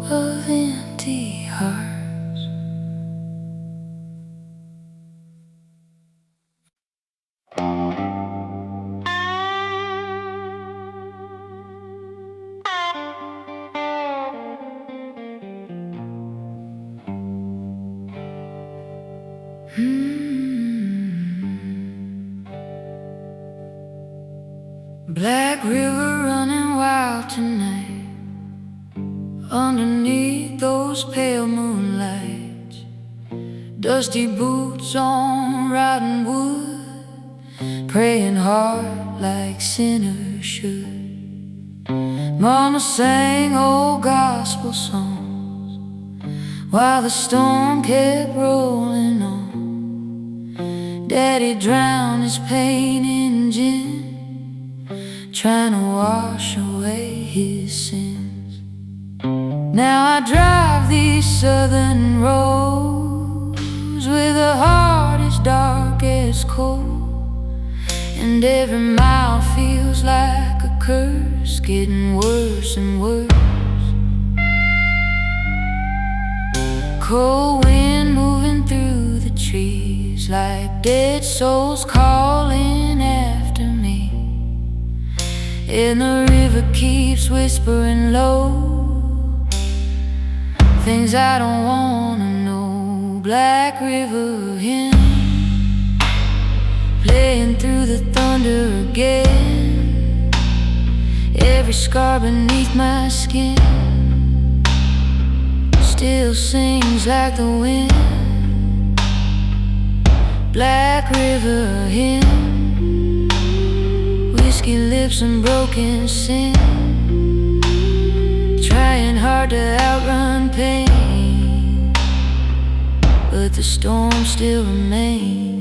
of empty hearts. Black river running wild tonight, underneath those pale moonlights. Dusty boots on rotten wood, praying hard like sinners should. Mama sang old gospel songs while the storm kept rolling on. Daddy drowned his pain in gin, trying to wash away his sins. Now I drive these southern roads with a heart as dark as coal. And every mile feels like a curse, getting worse and worse. Cold wind moving through the trees, like dead souls calling after me. And the river keeps whispering low, things I don't wanna know. Black river hymn, playing through the thunder again. Every scar beneath my skin still sings like the wind. Black River hymn, whiskey lips and broken sin, trying hard to outrun pain, but the storm still remains.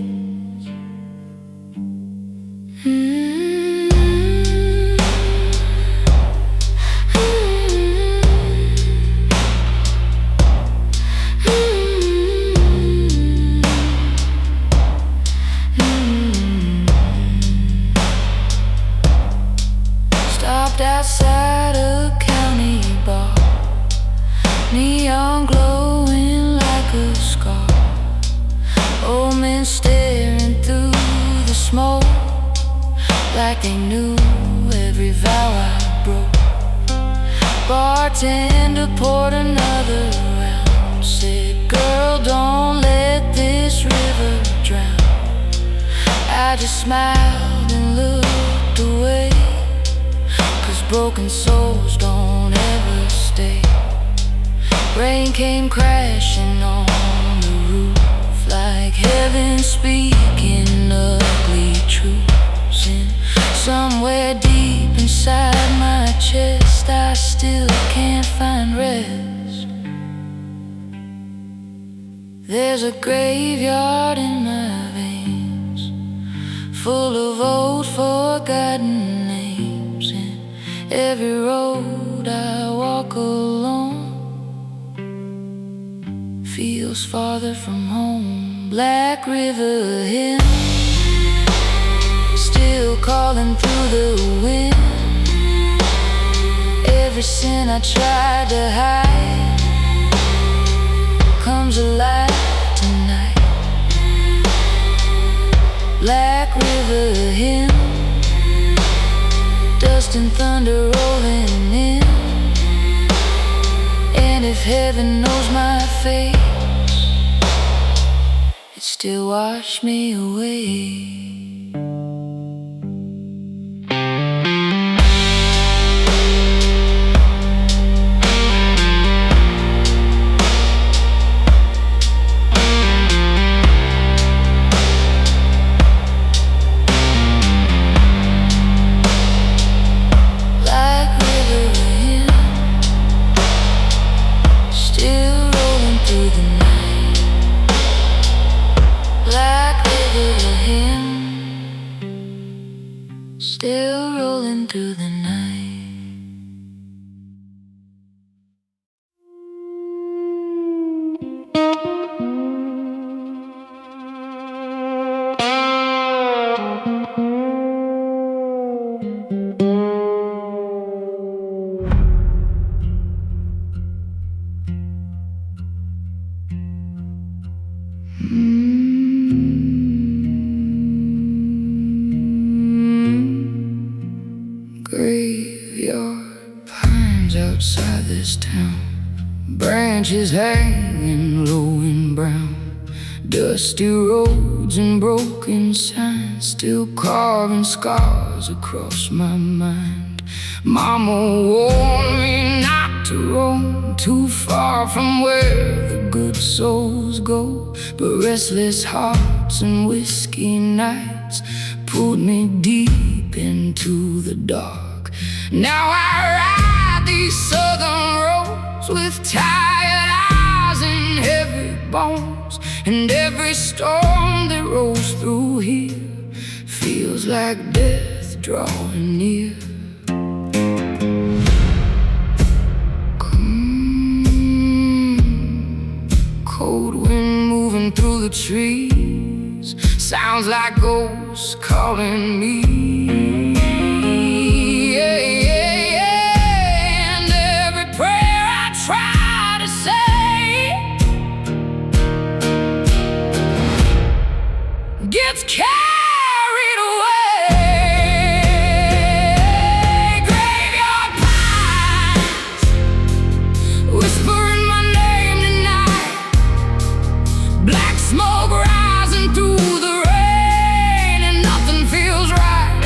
Outside a county bar, neon glowing like a scar, old men staring through the smoke like they knew every vow I broke. Bartender poured another round, said, "Girl, don't let this river drown." I just smiled and looked away, broken souls don't ever stay. Rain came crashing on the roof like heaven speaking ugly truths. And somewhere deep inside my chest I still can't find rest. There's a graveyard in my veins, full of old forgotten names. Every road I walk alone feels farther from home. Black River hymn, still calling through the wind. Every sin I tried to hide comes alive tonight. Black River hymn, dust and thunder rolling in. And if heaven knows my face, it still washed me away. Still rolling through the night. Graveyard pines outside this town, branches hanging low and brown, dusty roads and broken signs, still carving scars across my mind. Mama warned me not to roam too far from where the good souls go, but restless hearts and whiskey nights pulled me deep into the dark. Now I ride these southern roads with tired eyes and heavy bones, and every storm that rolls through here feels like death drawing near. Cold wind moving through the trees, sounds like ghosts calling me. Gets carried away. Graveyard pines whispering my name tonight, black smoke rising through the rain, and nothing feels right.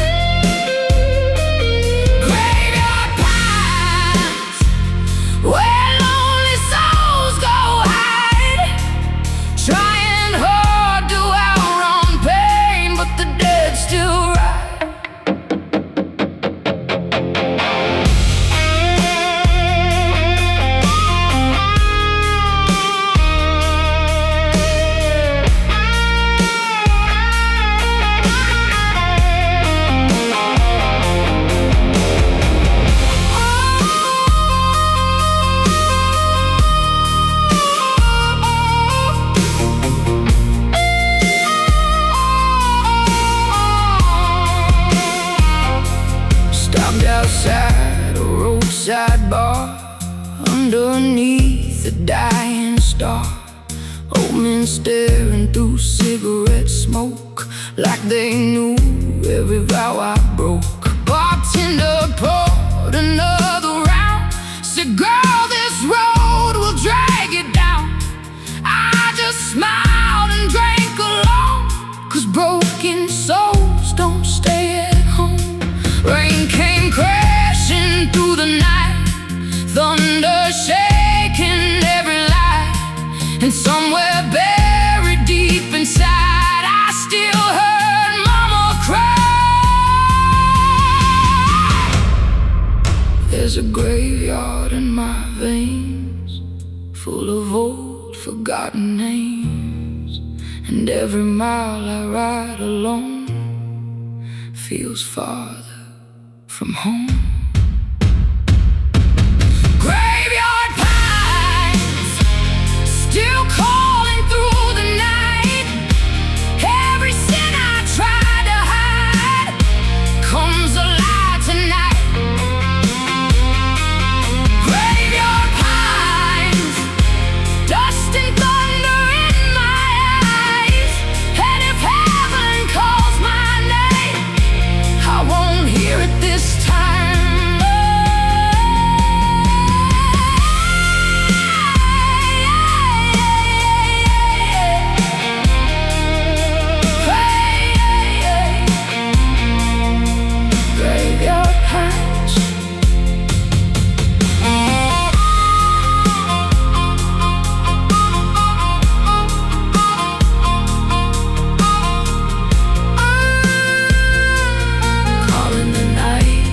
beneath the dying star. Old men staring through cigarette smoke, like they knew every vow I broke. Bartender poured another round, said, "Girl, this road will drag you down." I just smiled and drank along, 'cause broken souls don't stay at home. Rain came crashing through the night, thunder shaking every light, and somewhere buried deep inside I still heard Mama cry. There's a graveyard in my veins, full of old forgotten names, and every mile I ride alone feels farther from home. Graveyard pines, still calling through the night. Every sin I tried to hide comes alive tonight. Graveyard pines, dust and thunder in my eyes, and if heaven calls my name, I won't hear it this time. Graveyard pines. Calling the night.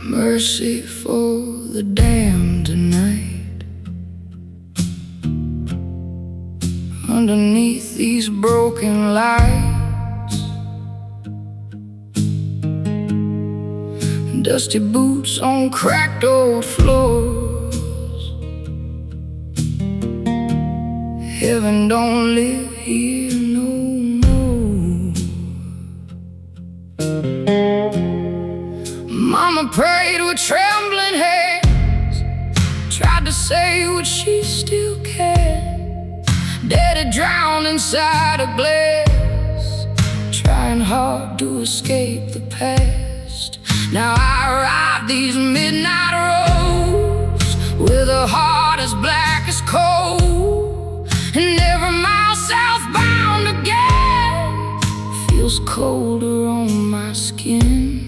Mercy for the damned tonight. Underneath these broken lights, dusty boots on cracked old floors. Heaven don't live here no more. Mama prayed with trembling hands, tried to say what she still can. Daddy drowned inside a glass, trying hard to escape the past. Now I ride these midnight roads with a heart as black as coal, and every mile southbound again feels colder on my skin.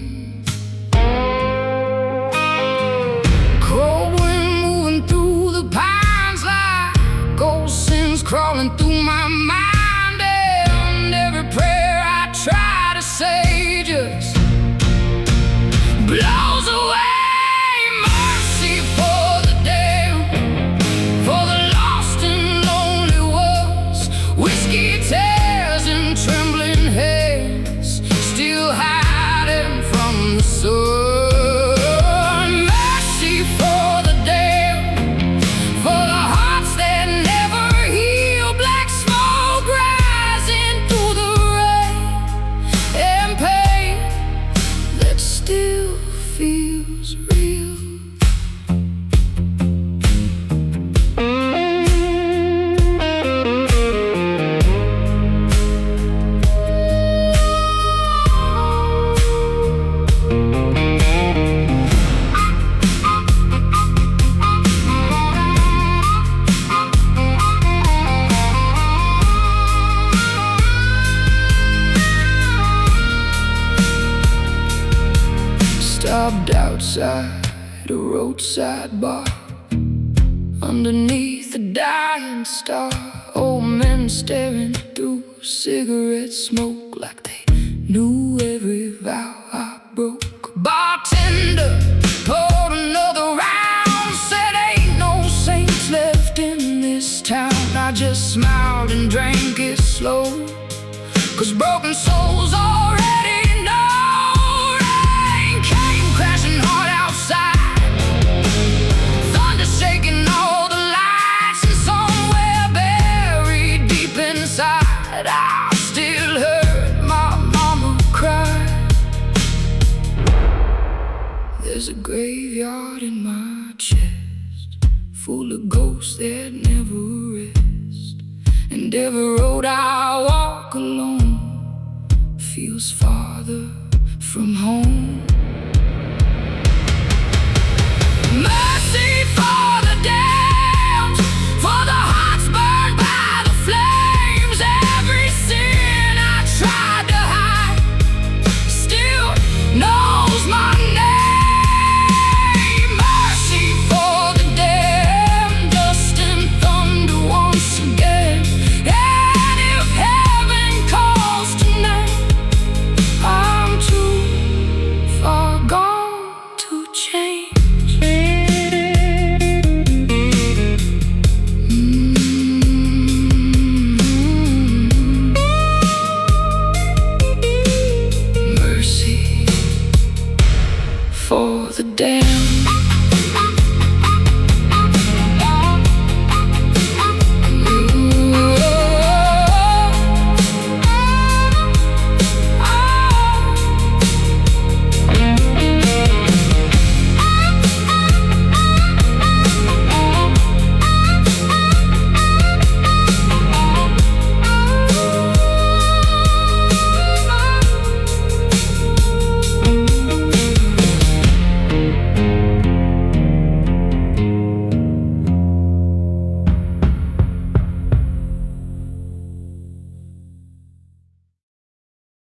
Crawling through my mind, and every prayer I try to say just blows away. stopped outside a roadside bar, underneath the dying star. Old men staring through cigarette smoke like they knew every vow I broke. Bartender poured another round, said ain't no saints left in this town. I just smiled and drank it slow, 'cause broken souls already know. Rain came crashing hard outside, thunder shaking all the lights, and somewhere buried deep inside I still heard my mama cry. There's a graveyard in my chest, full of ghosts that never rest, and every road I walk alone feels farther from home. Mercy for the damned, for the hearts burned by the flames. Every sin I tried to hide still knows my name. Mercy for the damned, dust and thunder once again. And if heaven calls tonight, I'm too far gone to change. Mercy for the damned.